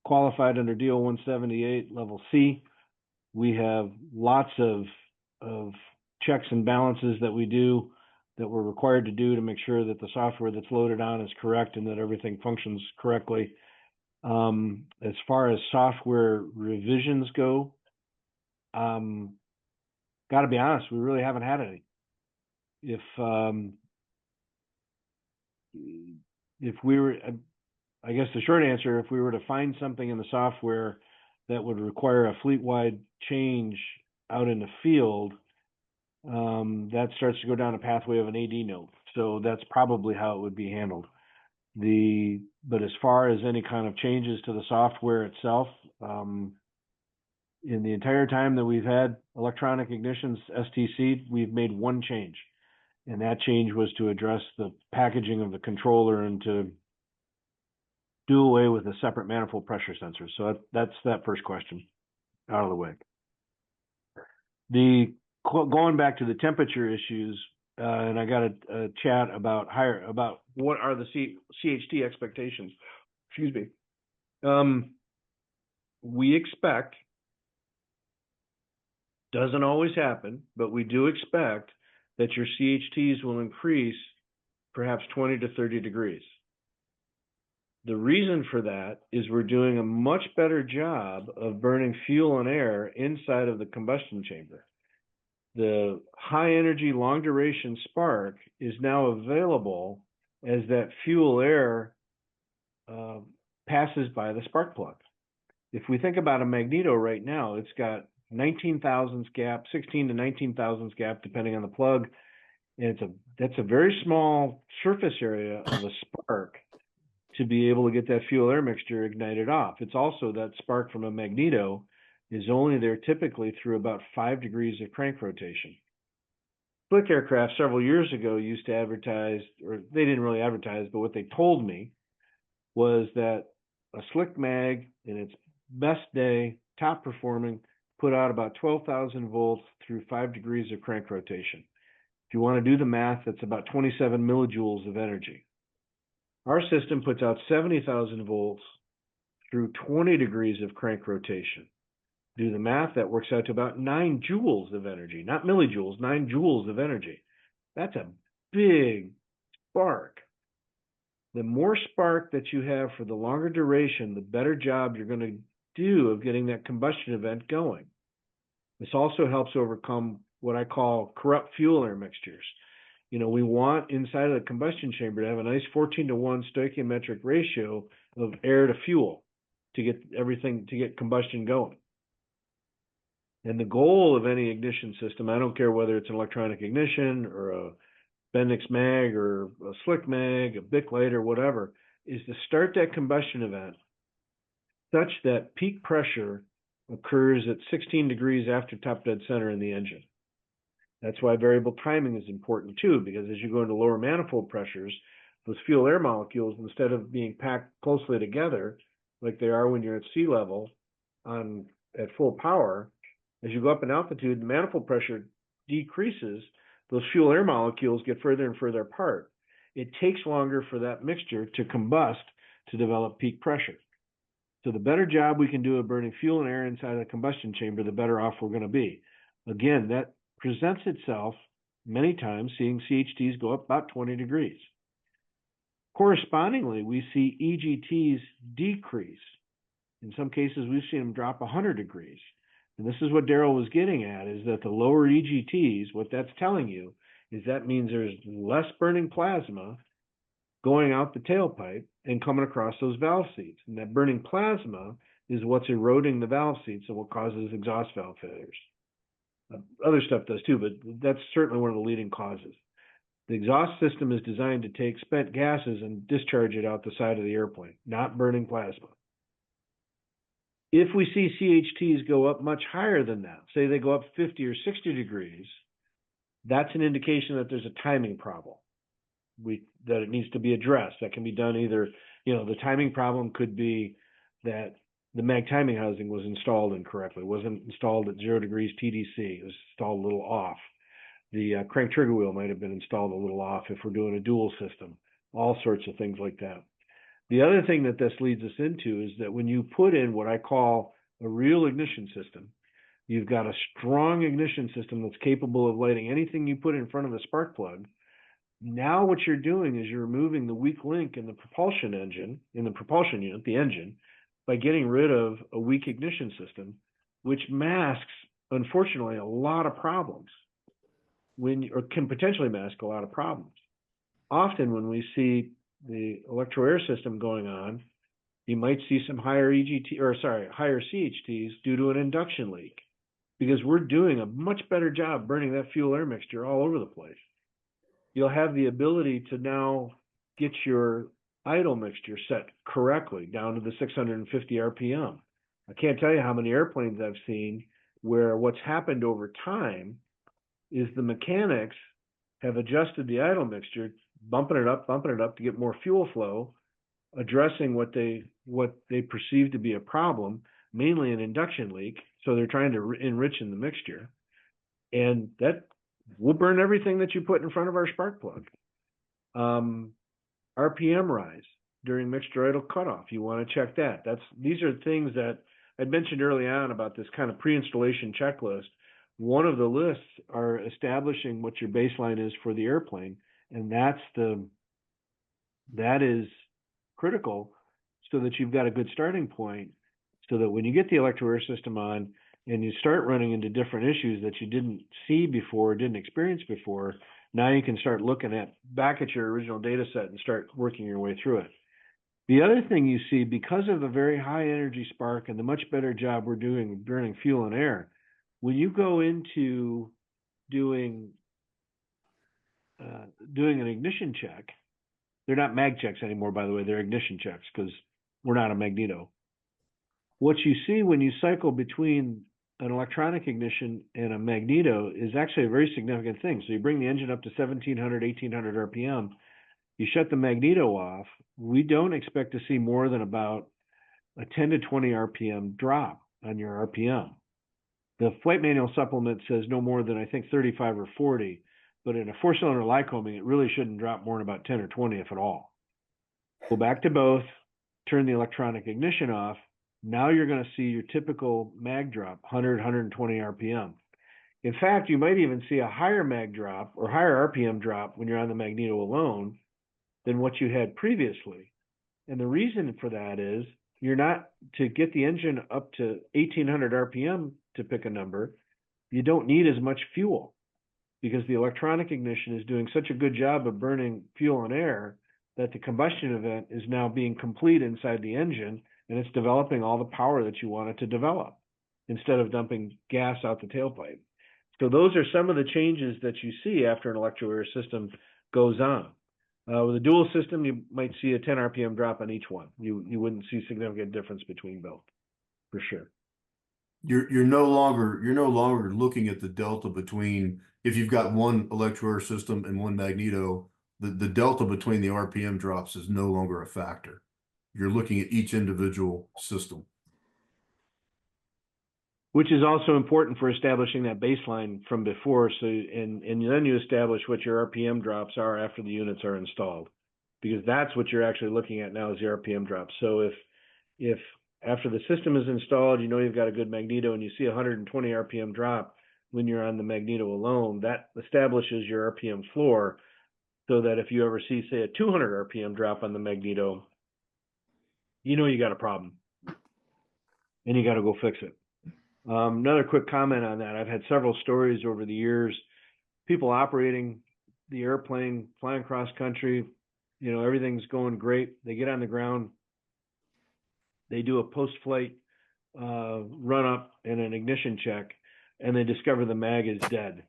qualified under DO 178 level C. We have lots of checks and balances that we do, that we're required to do to make sure that the software that's loaded on is correct and that everything functions correctly. As far as software revisions go, got to be honest, we really haven't had any. If we were, I guess the short answer, if we were to find something in the software that would require a fleet-wide change out in the field, that starts to go down a pathway of an AD note. So that's probably how it would be handled. But as far as any kind of changes to the software itself, in the entire time that we've had electronic ignitions STC, we've made one change. And that change was to address the packaging of the controller and to do away with a separate manifold pressure sensor. So that's that first question out of the way. Going back to the temperature issues, and I got a chat about what are the CHT expectations. Excuse me. We expect, doesn't always happen, but we do expect that your CHTs will increase perhaps 20 to 30 degrees. The reason for that is we're doing a much better job of burning fuel and air inside of the combustion chamber. The high energy, long duration spark is now available as that fuel air passes by the spark plug. If we think about a magneto right now, it's got 19 thousandths gap, 16 to 19 thousandths gap, depending on the plug. And that's a very small surface area of a spark to be able to get that fuel air mixture ignited off. It's also that spark from a magneto is only there typically through about 5 degrees of crank rotation. Slick Aircraft several years ago used to advertise, or they didn't really advertise, but what they told me was that a slick mag in its best day, top performing, put out about 12,000 volts through 5 degrees of crank rotation. If you want to do the math, that's about 27 millijoules of energy. Our system puts out 70,000 volts through 20 degrees of crank rotation. Do the math, that works out to about 9 joules of energy, not millijoules, 9 joules of energy. That's a big spark. The more spark that you have for the longer duration, the better job you're going to do of getting that combustion event going. This also helps overcome what I call corrupt fuel air mixtures. You know, we want inside of the combustion chamber to have a nice 14-to-1 stoichiometric ratio of air to fuel to get combustion going. And the goal of any ignition system, I don't care whether it's an electronic ignition or a Bendix mag or a slick mag, a Bic light or whatever, is to start that combustion event such that peak pressure occurs at 16 degrees after top dead center in the engine. That's why variable timing is important too, because as you go into lower manifold pressures, those fuel air molecules, instead of being packed closely together like they are when you're at sea level at full power, as you go up in altitude, the manifold pressure decreases, those fuel air molecules get further and further apart. It takes longer for that mixture to combust to develop peak pressure. So the better job we can do of burning fuel and air inside the combustion chamber, the better off we're going to be. Again, that presents itself many times seeing CHTs go up about 20 degrees. Correspondingly, we see EGTs decrease. In some cases, we've seen them drop 100 degrees. And this is what Daryl was getting at, is that the lower EGTs, what that's telling you is that means there's less burning plasma going out the tailpipe and coming across those valve seats. And that burning plasma is what's eroding the valve seats and what causes exhaust valve failures. Other stuff does too, but that's certainly one of the leading causes. The exhaust system is designed to take spent gases and discharge it out the side of the airplane, not burning plasma. If we see CHTs go up much higher than that, say they go up 50 or 60 degrees, that's an indication that there's a timing problem. That it needs to be addressed. That can be done either, the timing problem could be that the mag timing housing was installed incorrectly. It wasn't installed at 0 degrees TDC. It was installed a little off. The crank trigger wheel might have been installed a little off if we're doing a dual system. All sorts of things like that. The other thing that this leads us into is that when you put in what I call a real ignition system, you've got a strong ignition system that's capable of lighting anything you put in front of the spark plug. Now what you're doing is you're removing the weak link in the propulsion engine, in the propulsion unit, the engine, by getting rid of a weak ignition system, which masks, unfortunately, a lot of problems, or can potentially mask a lot of problems. Often when we see the Electroair system going on, you might see some higher CHTs due to an induction leak, because we're doing a much better job burning that fuel air mixture all over the place. You'll have the ability to now get your idle mixture set correctly down to the 650 RPM. I can't tell you how many airplanes I've seen where what's happened over time is the mechanics have adjusted the idle mixture, bumping it up to get more fuel flow, addressing what they perceive to be a problem, mainly an induction leak. So they're trying to enrich in the mixture, and that will burn everything that you put in front of our spark plug. RPM rise during mixture idle cutoff. You want to check that. These are things that I mentioned early on about this kind of pre-installation checklist one of the lists are establishing what your baseline is for the airplane, and that is critical so that you've got a good starting point, so that when you get the Electroair system on and you start running into different issues that you didn't see before, didn't experience before, now you can start looking back at your original data set and start working your way through it. The other thing you see, because of the very high energy spark and the much better job we're doing burning fuel and air, when you go into doing an ignition check, they're not mag checks anymore, by the way, they're ignition checks because we're not a magneto. What you see when you cycle between an electronic ignition and a magneto is actually a very significant thing. So you bring the engine up to 1700, 1800 RPM, you shut the magneto off. We don't expect to see more than about a 10 to 20 RPM drop on your RPM. The flight manual supplement says no more than, I think, 35 or 40, but in a four-cylinder Lycoming, it really shouldn't drop more than about 10 or 20, if at all. Go back to both, turn the electronic ignition off. Now you're going to see your typical mag drop, 100, 120 RPM. In fact, you might even see a higher mag drop or higher RPM drop when you're on the magneto alone than what you had previously. And the reason for that is you're not, to get the engine up to 1800 RPM, to pick a number, you don't need as much fuel, because the electronic ignition is doing such a good job of burning fuel and air that the combustion event is now being complete inside the engine, and it's developing all the power that you want it to develop instead of dumping gas out the tailpipe. So those are some of the changes that you see after an Electroair system goes on. With a dual system, you might see a 10 RPM drop on each one. You wouldn't see significant difference between both, for sure. You're no longer looking at the delta between, if you've got one Electroair system and one magneto, the delta between the RPM drops is no longer a factor. You're looking at each individual system. Which is also important for establishing that baseline from before. So, and then you establish what your RPM drops are after the units are installed, because that's what you're actually looking at now, is the RPM drops. So if after the system is installed, you know you've got a good magneto and you see 120 RPM drop when you're on the magneto alone, that establishes your RPM floor, so that if you ever see, say, a 200 RPM drop on the magneto, you know you got a problem and you got to go fix it. Another quick comment on that. I've had several stories over the years, people operating the airplane, flying cross country, you know, everything's going great. They get on the ground, they do a post-flight run up and an ignition check, and they discover the mag is dead.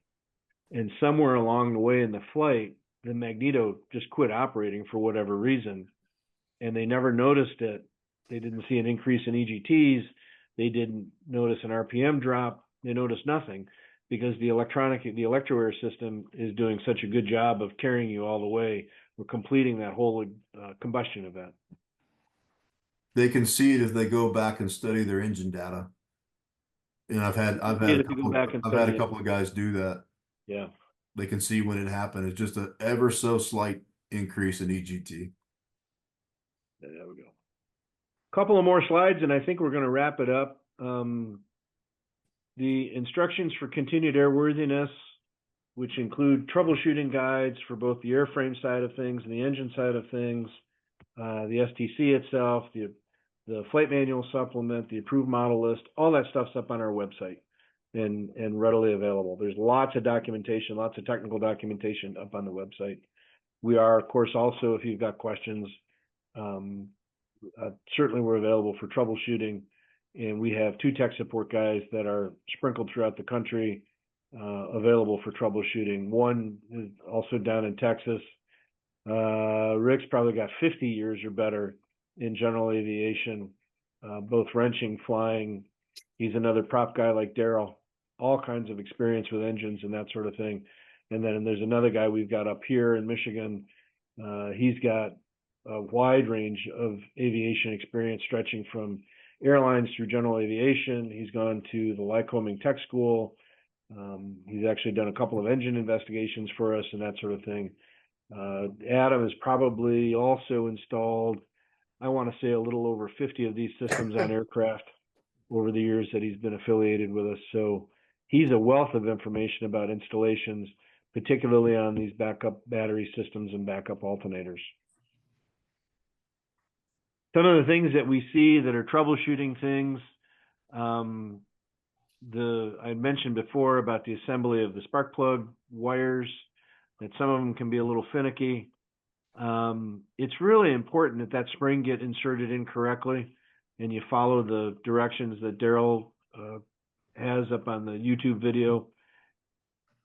And somewhere along the way in the flight, the magneto just quit operating for whatever reason, and they never noticed it. They didn't see an increase in EGTs. They didn't notice an RPM drop. They noticed nothing, because the Electroair system is doing such a good job of carrying you all the way. We're completing that whole combustion event. They can see it if they go back and study their engine data. And I've had a couple of guys do that. Yeah. They can see when it happened. It's just an ever so slight increase in EGT. There we go. Couple of more slides, and I think we're going to wrap it up. The instructions for continued airworthiness, which include troubleshooting guides for both the airframe side of things and the engine side of things, the STC itself, the flight manual supplement, the approved model list, all that stuff's up on our website and readily available. There's lots of documentation, lots of technical documentation up on the website. We are, of course, also, if you've got questions, certainly we're available for troubleshooting, and we have 2 tech support guys that are sprinkled throughout the country, available for troubleshooting. One is also down in Texas. Rick's probably got 50 years or better in general aviation, both wrenching, flying. He's another prop guy like Daryl, all kinds of experience with engines and that sort of thing. And then there's another guy we've got up here in Michigan. He's got a wide range of aviation experience, stretching from airlines through general aviation. He's gone to the Lycoming Tech School. He's actually done a couple of engine investigations for us and that sort of thing. Adam has probably also installed, I want to say, a little over 50 of these systems on aircraft over the years that he's been affiliated with us. So He's a wealth of information about installations, particularly on these backup battery systems and backup alternators. Some of the things that we see that are troubleshooting things, I mentioned before about the assembly of the spark plug wires, that some of them can be a little finicky. It's really important that that spring get inserted in correctly, and you follow the directions that Daryl has up on the YouTube video.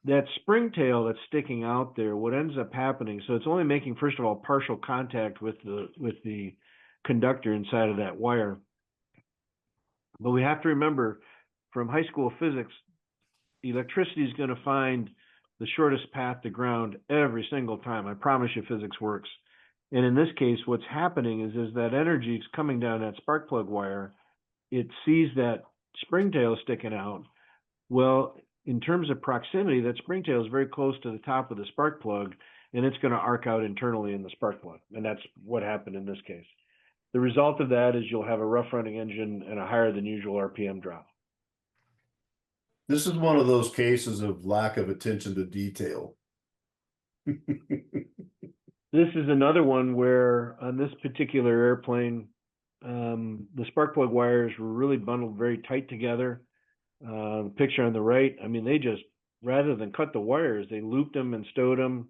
That spring tail that's sticking out there, what ends up happening, so it's only making, first of all, partial contact with the conductor inside of that wire. But we have to remember from high school physics, electricity is going to find the shortest path to ground every single time. I promise you physics works. And in this case, what's happening is that energy is coming down that spark plug wire. It sees that spring tail sticking out. Well, in terms of proximity, that spring tail is very close to the top of the spark plug, and it's going to arc out internally in the spark plug. And that's what happened in this case. The result of that is you'll have a rough running engine and a higher than usual RPM drop. This is one of those cases of lack of attention to detail. This is another one where on this particular airplane, the spark plug wires were really bundled very tight together. The picture on the right, I mean, they just, rather than cut the wires, they looped them and stowed them.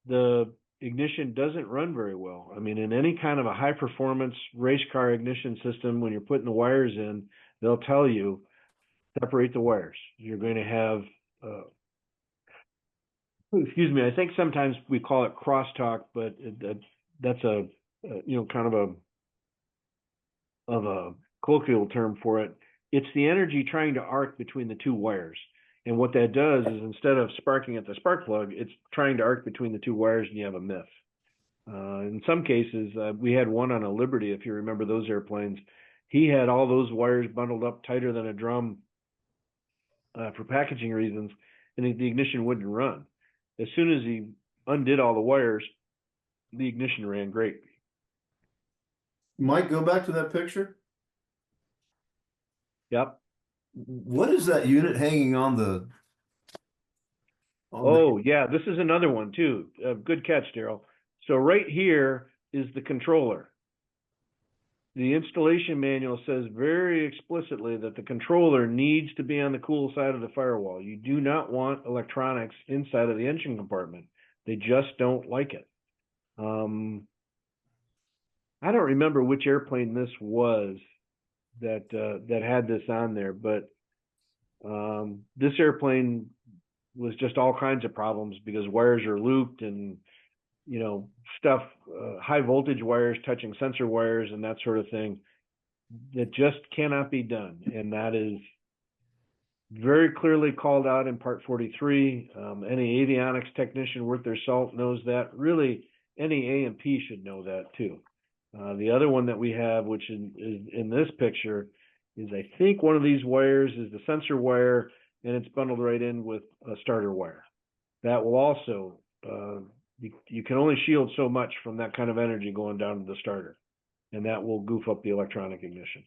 The ignition doesn't run very well. I mean, in any kind of a high performance race car ignition system, when you're putting the wires in, they'll tell you, separate the wires. You're going to have, excuse me, I think sometimes we call it crosstalk, but that's a kind of a colloquial term for it. It's the energy trying to arc between the two wires. And what that does is instead of sparking at the spark plug, it's trying to arc between the two wires and you have a miss. In some cases, we had one on a Liberty, if you remember those airplanes. He had all those wires bundled up tighter than a drum for packaging reasons, and the ignition wouldn't run. As soon as he undid all the wires, the ignition ran great. Mike, go back to that picture. Yep. What is that unit hanging on the? Yeah, this is another one too. Good catch, Daryl. So right here is the controller. The installation manual says very explicitly that the controller needs to be on the cool side of the firewall. You do not want electronics inside of the engine compartment. They just don't like it. I don't remember which airplane this was that had this on there, but this airplane was just all kinds of problems because wires are looped and stuff, high voltage wires touching sensor wires and that sort of thing that just cannot be done. And that is very clearly called out in Part 43. Any avionics technician worth their salt knows that. Really, any A&P should know that too. The other one that we have, which is in this picture, is I think one of these wires is the sensor wire, and it's bundled right in with a starter wire. That will also, you can only shield so much from that kind of energy going down to the starter, and that will goof up the electronic ignition.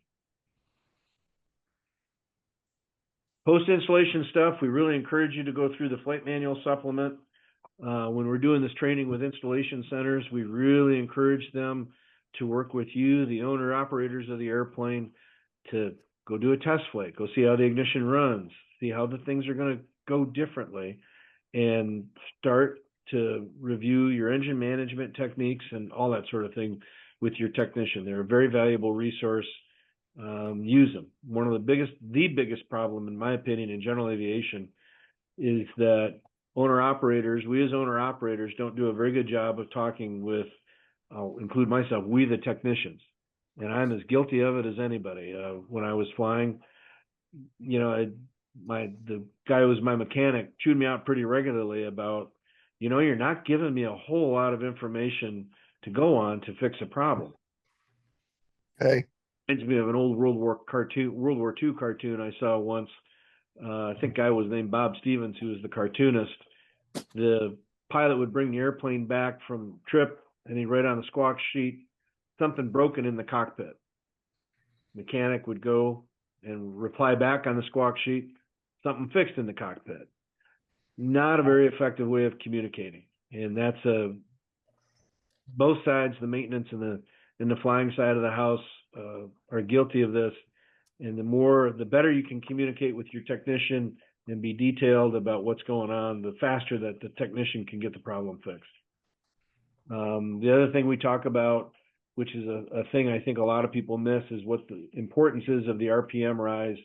Post-installation stuff, we really encourage you to go through the flight manual supplement. When we're doing this training with installation centers, we really encourage them to work with you, the owner-operators of the airplane, to go do a test flight, go see how the ignition runs, see how the things are going to go differently, and start to review your engine management techniques and all that sort of thing with your technician. They're a very valuable resource. Use them. One of the biggest problem, in my opinion, in general aviation is that we as owner operators don't do a very good job of talking with, I'll include myself, we the technicians. And I'm as guilty of it as anybody. When I was flying, the guy who was my mechanic chewed me out pretty regularly about, you're not giving me a whole lot of information to go on to fix a problem. Okay. Reminds me of an old World War II cartoon I saw once. I think guy was named Bob Stevens, who was the cartoonist. The pilot would bring the airplane back from trip, and he'd write on the squawk sheet, something broken in the cockpit. Mechanic would go and reply back on the squawk sheet, something fixed in the cockpit. Not a very effective way of communicating. And that's both sides, the maintenance and the flying side of the house, are guilty of this. And the better you can communicate with your technician and be detailed about what's going on, the faster that the technician can get the problem fixed. The other thing we talk about, which is a thing I think a lot of people miss, is what the importance is of the RPM rise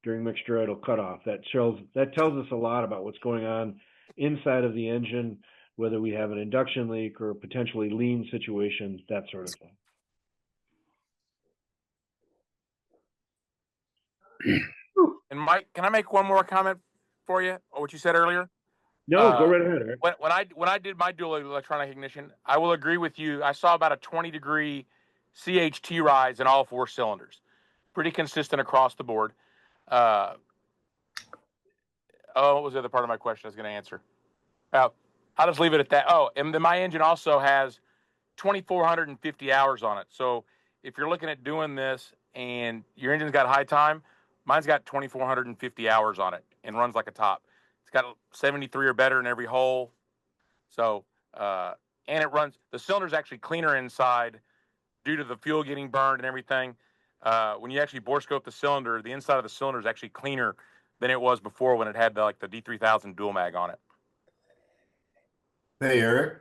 during mixture idle cutoff. That tells us a lot about what's going on inside of the engine, whether we have an induction leak or a potentially lean situation, that sort of thing. And Mike, can I make one more comment for you or what you said earlier? No, go right ahead, Eric. When I did my dual electronic ignition, I will agree with you. I saw about a 20-degree CHT rise in all 4 cylinders, pretty consistent across the board. What was the other part of my question I was going to answer? I'll just leave it at that. Oh, and then my engine also has 2,450 hours on it. So if you're looking at doing this and your engine's got high time, mine's got 2,450 hours on it and runs like a top. It's got 73 or better in every hole. So, and it runs, the cylinder's actually cleaner inside due to the fuel getting burned and everything. When you actually bore scope the cylinder, the inside of the cylinder is actually cleaner than it was before when it had the D3000 dual mag on it. Hey, Eric.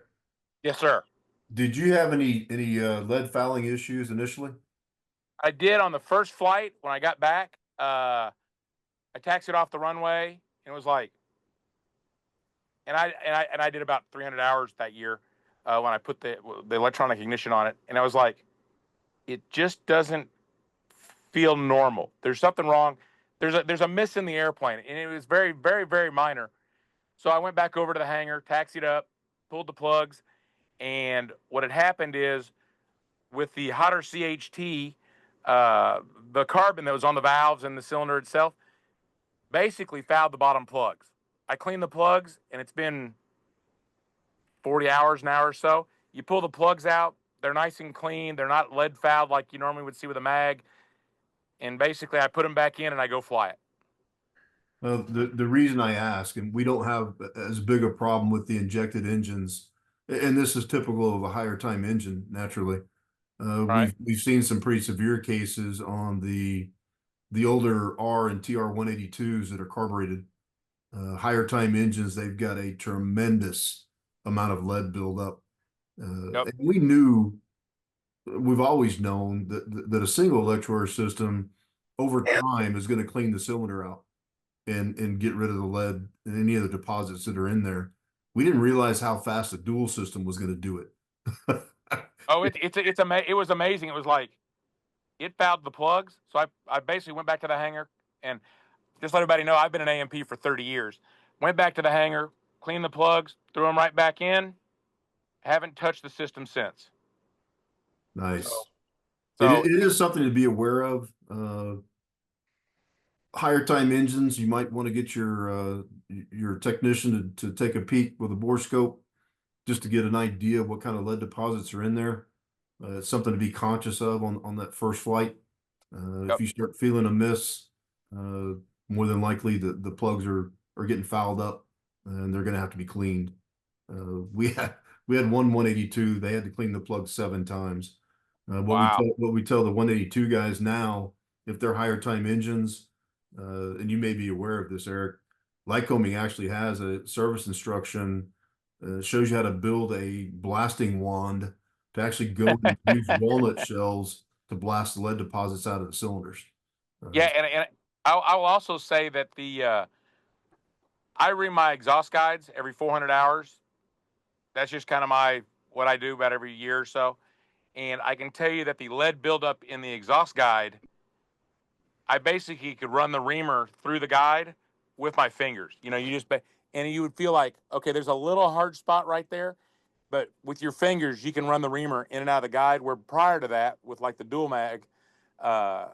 Yes, sir. Did you have any lead fouling issues initially? I did on the first flight when I got back. I taxied off the runway and it was like, and I did about 300 hours that year when I put the electronic ignition on it, and I was like, it just doesn't feel normal. There's something wrong. There's a miss in the airplane, and it was very, very, very minor. So I went back over to the hangar, taxied up, pulled the plugs, and what had happened is with the hotter CHT, the carbon that was on the valves and the cylinder itself basically fouled the bottom plugs. I cleaned the plugs, and it's been 40 hours now or so. You pull the plugs out, they're nice and clean. They're not lead fouled like you normally would see with a mag. And basically, I put them back in and I go fly it. The reason I ask, and we don't have as big a problem with the injected engines, and this is typical of a higher time engine, naturally. Right. We've seen some pretty severe cases on the older R and TR 182s that are carbureted. Higher time engines, they've got a tremendous amount of lead buildup. Yep. And we've always known that a single Electroair system over time is going to clean the cylinder out and get rid of the lead and any of the deposits that are in there. We didn't realize how fast a dual system was going to do it. Oh, it was amazing. It was like it fouled the plugs. So I basically went back to the hangar and just let everybody know I've been an AMP for 30 years. Went back to the hangar, cleaned the plugs, threw them right back in. Haven't touched the system since. Nice. So it is something to be aware of. Higher time engines, you might want to get your technician to take a peek with a bore scope just to get an idea of what kind of lead deposits are in there. It's something to be conscious of on that first flight. If you start feeling a miss, more than likely the plugs are getting fouled up and they're going to have to be cleaned. We had one 182. They had to clean the plug 7 times. wow. What we tell the 182 guys now, if they're higher time engines, and you may be aware of this, Eric, Lycoming actually has a service instruction, shows you how to build a blasting wand to actually go and use walnut shells to blast the lead deposits out of the cylinders. Yeah, and I will also say that I read my exhaust guides every 400 hours. That's just kind of what I do about every year or so. And I can tell you that the lead buildup in the exhaust guide, I basically could run the reamer through the guide with my fingers. You know, and you would feel like, okay, there's a little hard spot right there, but with your fingers, you can run the reamer in and out of the guide, where prior to that, with like the dual mag, I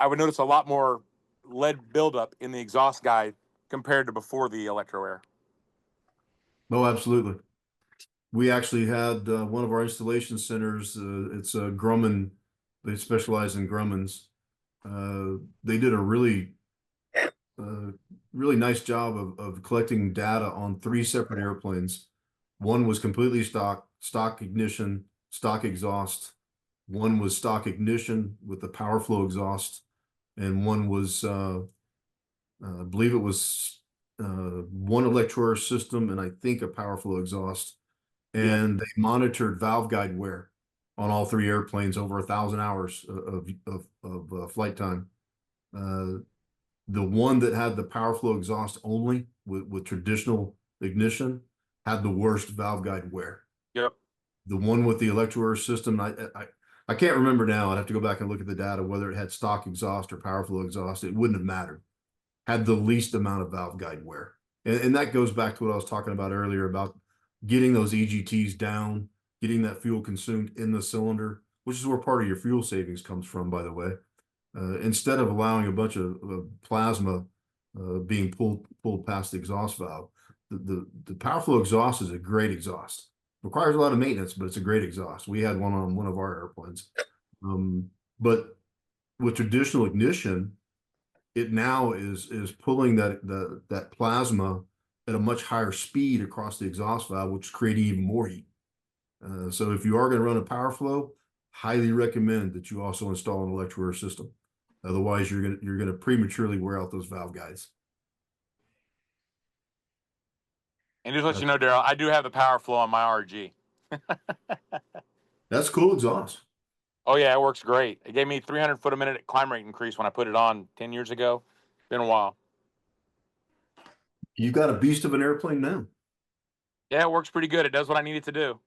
would notice a lot more lead buildup in the exhaust guide compared to before the Electroair. Oh, absolutely. We actually had one of our installation centers. It's a Grumman. They specialize in Grummans. They did a really really nice job of collecting data on 3 separate airplanes. One was completely stock ignition, stock exhaust. One was stock ignition with the power flow exhaust, and one was, I believe it was one Electroair system and I think a power flow exhaust. And they monitored valve guide wear on all 3 airplanes over 1,000 hours of flight time. The one that had the power flow exhaust only with traditional ignition had the worst valve guide wear. Yep. The one with the Electroair system, I can't remember now. I'd have to go back and look at the data, whether it had stock exhaust or power flow exhaust. It wouldn't have mattered. Had the least amount of valve guide wear. And that goes back to what I was talking about earlier about getting those EGTs down, getting that fuel consumed in the cylinder, which is where part of your fuel savings comes from, by the way. Instead of allowing a bunch of plasma being pulled past the exhaust valve, the power flow exhaust is a great exhaust. Requires a lot of maintenance, but it's a great exhaust. We had one on one of our airplanes. But with traditional ignition, it now is pulling that plasma at a much higher speed across the exhaust valve, which is creating even more heat. So if you are going to run a power flow, highly recommend that you also install an Electroair system. Otherwise, you're gonna prematurely wear out those valve guides. And just let you know, Daryl, I do have the power flow on my RG. That's cool exhaust. Oh yeah, it works great. It gave me 300 foot a minute climb rate increase when I put it on 10 years ago. Been a while. You got a beast of an airplane now. Yeah, it works pretty good. It does what I need it to do.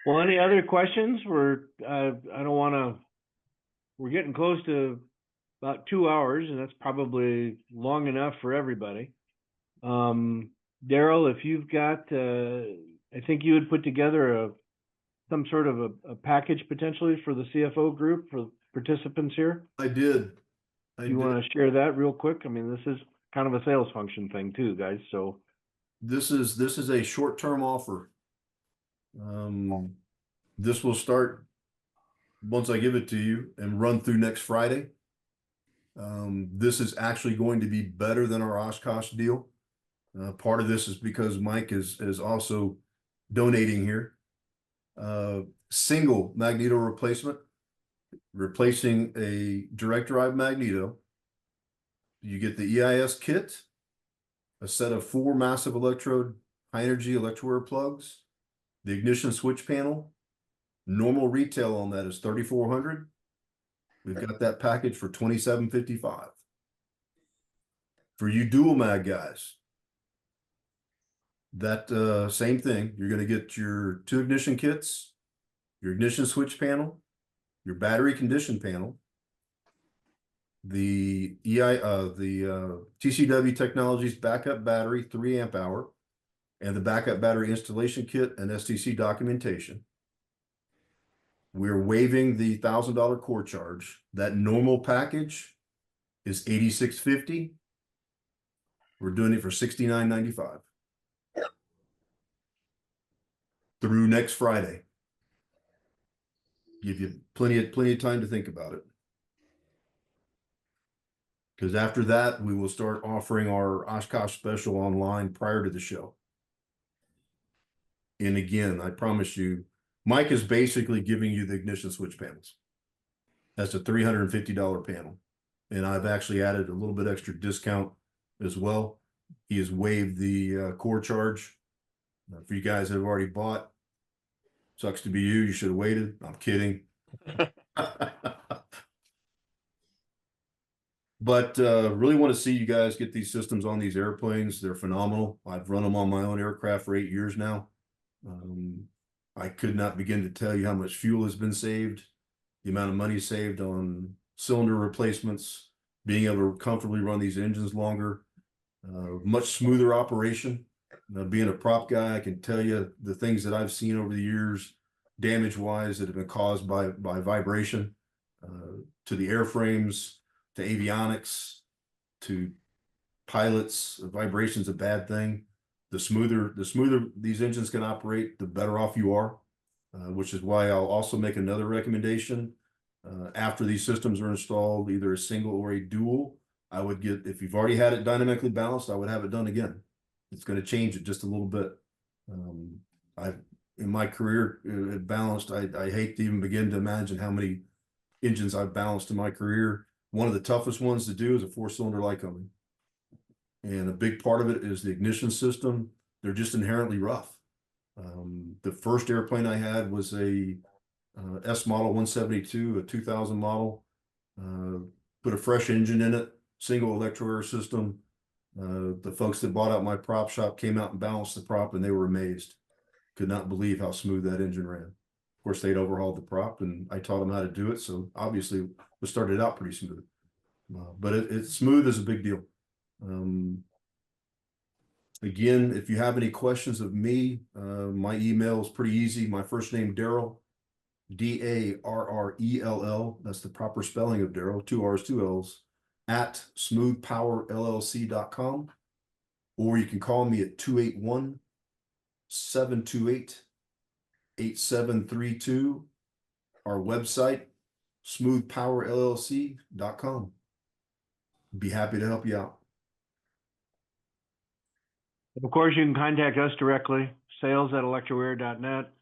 Well, any other questions? I don't want to, we're getting close to about 2 hours, and that's probably long enough for everybody. Daryl, if you've got, I think you would put together some sort of a package potentially for the CFO group for participants here. I did. You want to share that real quick? I mean, this is kind of a sales function thing too, guys. So this is a short-term offer. This will start once I give it to you and run through next Friday. This is actually going to be better than our Oshkosh deal. Part of this is because Mike is also donating here. Single magneto replacement, replacing a direct drive magneto. You get the EIS kit, a set of 4 massive electrode high energy Electroair plugs, the ignition switch panel. Normal retail on that is $3,400. We've got that package for $2,755. For you dual mag guys, that same thing. You're going to get your 2 ignition kits, your ignition switch panel, your battery condition panel, the TCW Technologies backup battery 3 amp hour, and the backup battery installation kit and STC documentation. We're waiving the $1,000 core charge. That normal package is $8,650. We're doing it for $69.95 through next Friday. Give you plenty of time to think about it. Because after that, we will start offering our Oshkosh special online prior to the show. And again, I promise you, Mike is basically giving you the ignition switch panels. That's a $350 panel. And I've actually added a little bit extra discount as well. He has waived the core charge. For you guys that have already bought, sucks to be you. You should have waited. I'm kidding. But really want to see you guys get these systems on these airplanes. They're phenomenal. I've run them on my own aircraft for 8 years now. I could not begin to tell you how much fuel has been saved, the amount of money saved on cylinder replacements, being able to comfortably run these engines longer, much smoother operation. Being a prop guy, I can tell you the things that I've seen over the years, damage-wise, that have been caused by vibration, to the airframes, to avionics, to pilots. Vibration's a bad thing. The smoother these engines can operate, the better off you are, which is why I'll also make another recommendation. After these systems are installed, either a single or a dual, I would get, if you've already had it dynamically balanced, I would have it done again. It's going to change it just a little bit. In my career balanced, I hate to even begin to imagine how many engines I've balanced in my career. One of the toughest ones to do is a 4-cylinder Lycoming. And a big part of it is the ignition system. They're just inherently rough. The first airplane I had was a S model 172, a 2000 model. Put a fresh engine in it, single Electroair system. The folks that bought out my prop shop came out and balanced the prop, and they were amazed. Could not believe how smooth that engine ran. Of course, they'd overhauled the prop, and I taught them how to do it. So obviously, it started out pretty smooth. But it's smooth is a big deal. Again, if you have any questions of me, my email is pretty easy. My first name, Darrell, Darrell. That's the proper spelling of Darrell, 2 R's, 2 L's, at smoothpowerllc.com. Or you can call me at 281-728-8732. Our website, smoothpowerllc.com. Be happy to help you out. Of course, you can contact us directly, sales@electroair.net.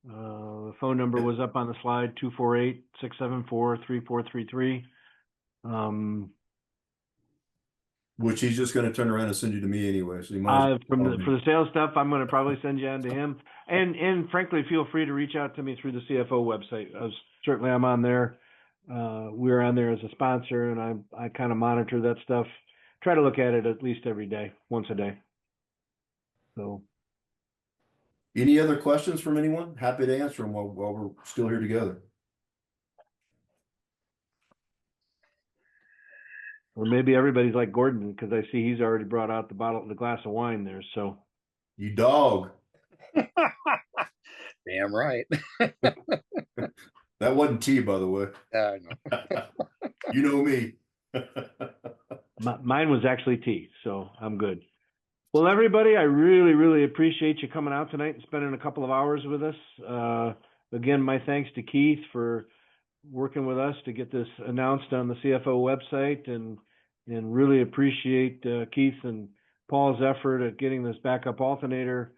The phone number was up on the slide, 248-674-3433. Which he's just going to turn around and send you to me anyway. So you might for the sales stuff, I'm going to probably send you on to him. And frankly, feel free to reach out to me through the CFO website. Certainly, I'm on there. We're on there as a sponsor, and I kind of monitor that stuff. Try to look at it at least every day, once a day. So, any other questions from anyone? Happy to answer them while we're still here together. or maybe everybody's like Gordon, because I see he's already brought out the glass of wine there. So, You dog. Damn right. That wasn't tea, by the way. I know. You know me. mine was actually tea, so I'm good. Well, everybody, I really, really appreciate you coming out tonight and spending a couple of hours with us. Again, my thanks to Keith for working with us to get this announced on the CFO website, and really appreciate Keith and Paul's effort at getting this backup alternator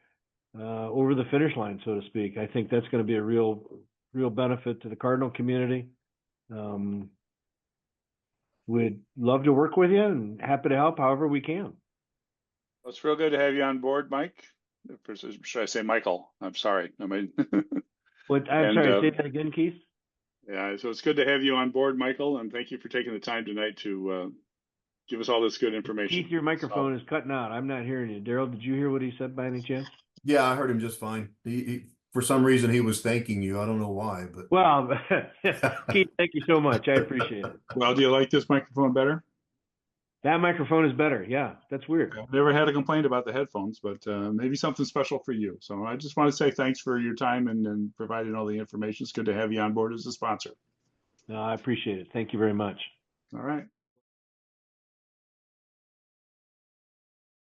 over the finish line, so to speak. I think that's going to be a real benefit to the Cardinal community. We'd love to work with you and happy to help however we can. Well, it's real good to have you on board, Mike. Should I say Michael? I'm sorry. I mean, I'm sorry, say that again, Keith. Yeah, so it's good to have you on board, Michael, and thank you for taking the time tonight to give us all this good information. Keith, your microphone is cutting out. I'm not hearing you. Darrell, did you hear what he said by any chance? Yeah, I heard him just fine. He for some reason he was thanking you. I don't know why, but well, Keith, thank you so much. I appreciate it. Well, do you like this microphone better? That microphone is better. Yeah, that's weird. I've never had a complaint about the headphones, but maybe something special for you. So I just want to say thanks for your time and providing all the information. It's good to have you on board as a sponsor. No, I appreciate it. Thank you very much. All right.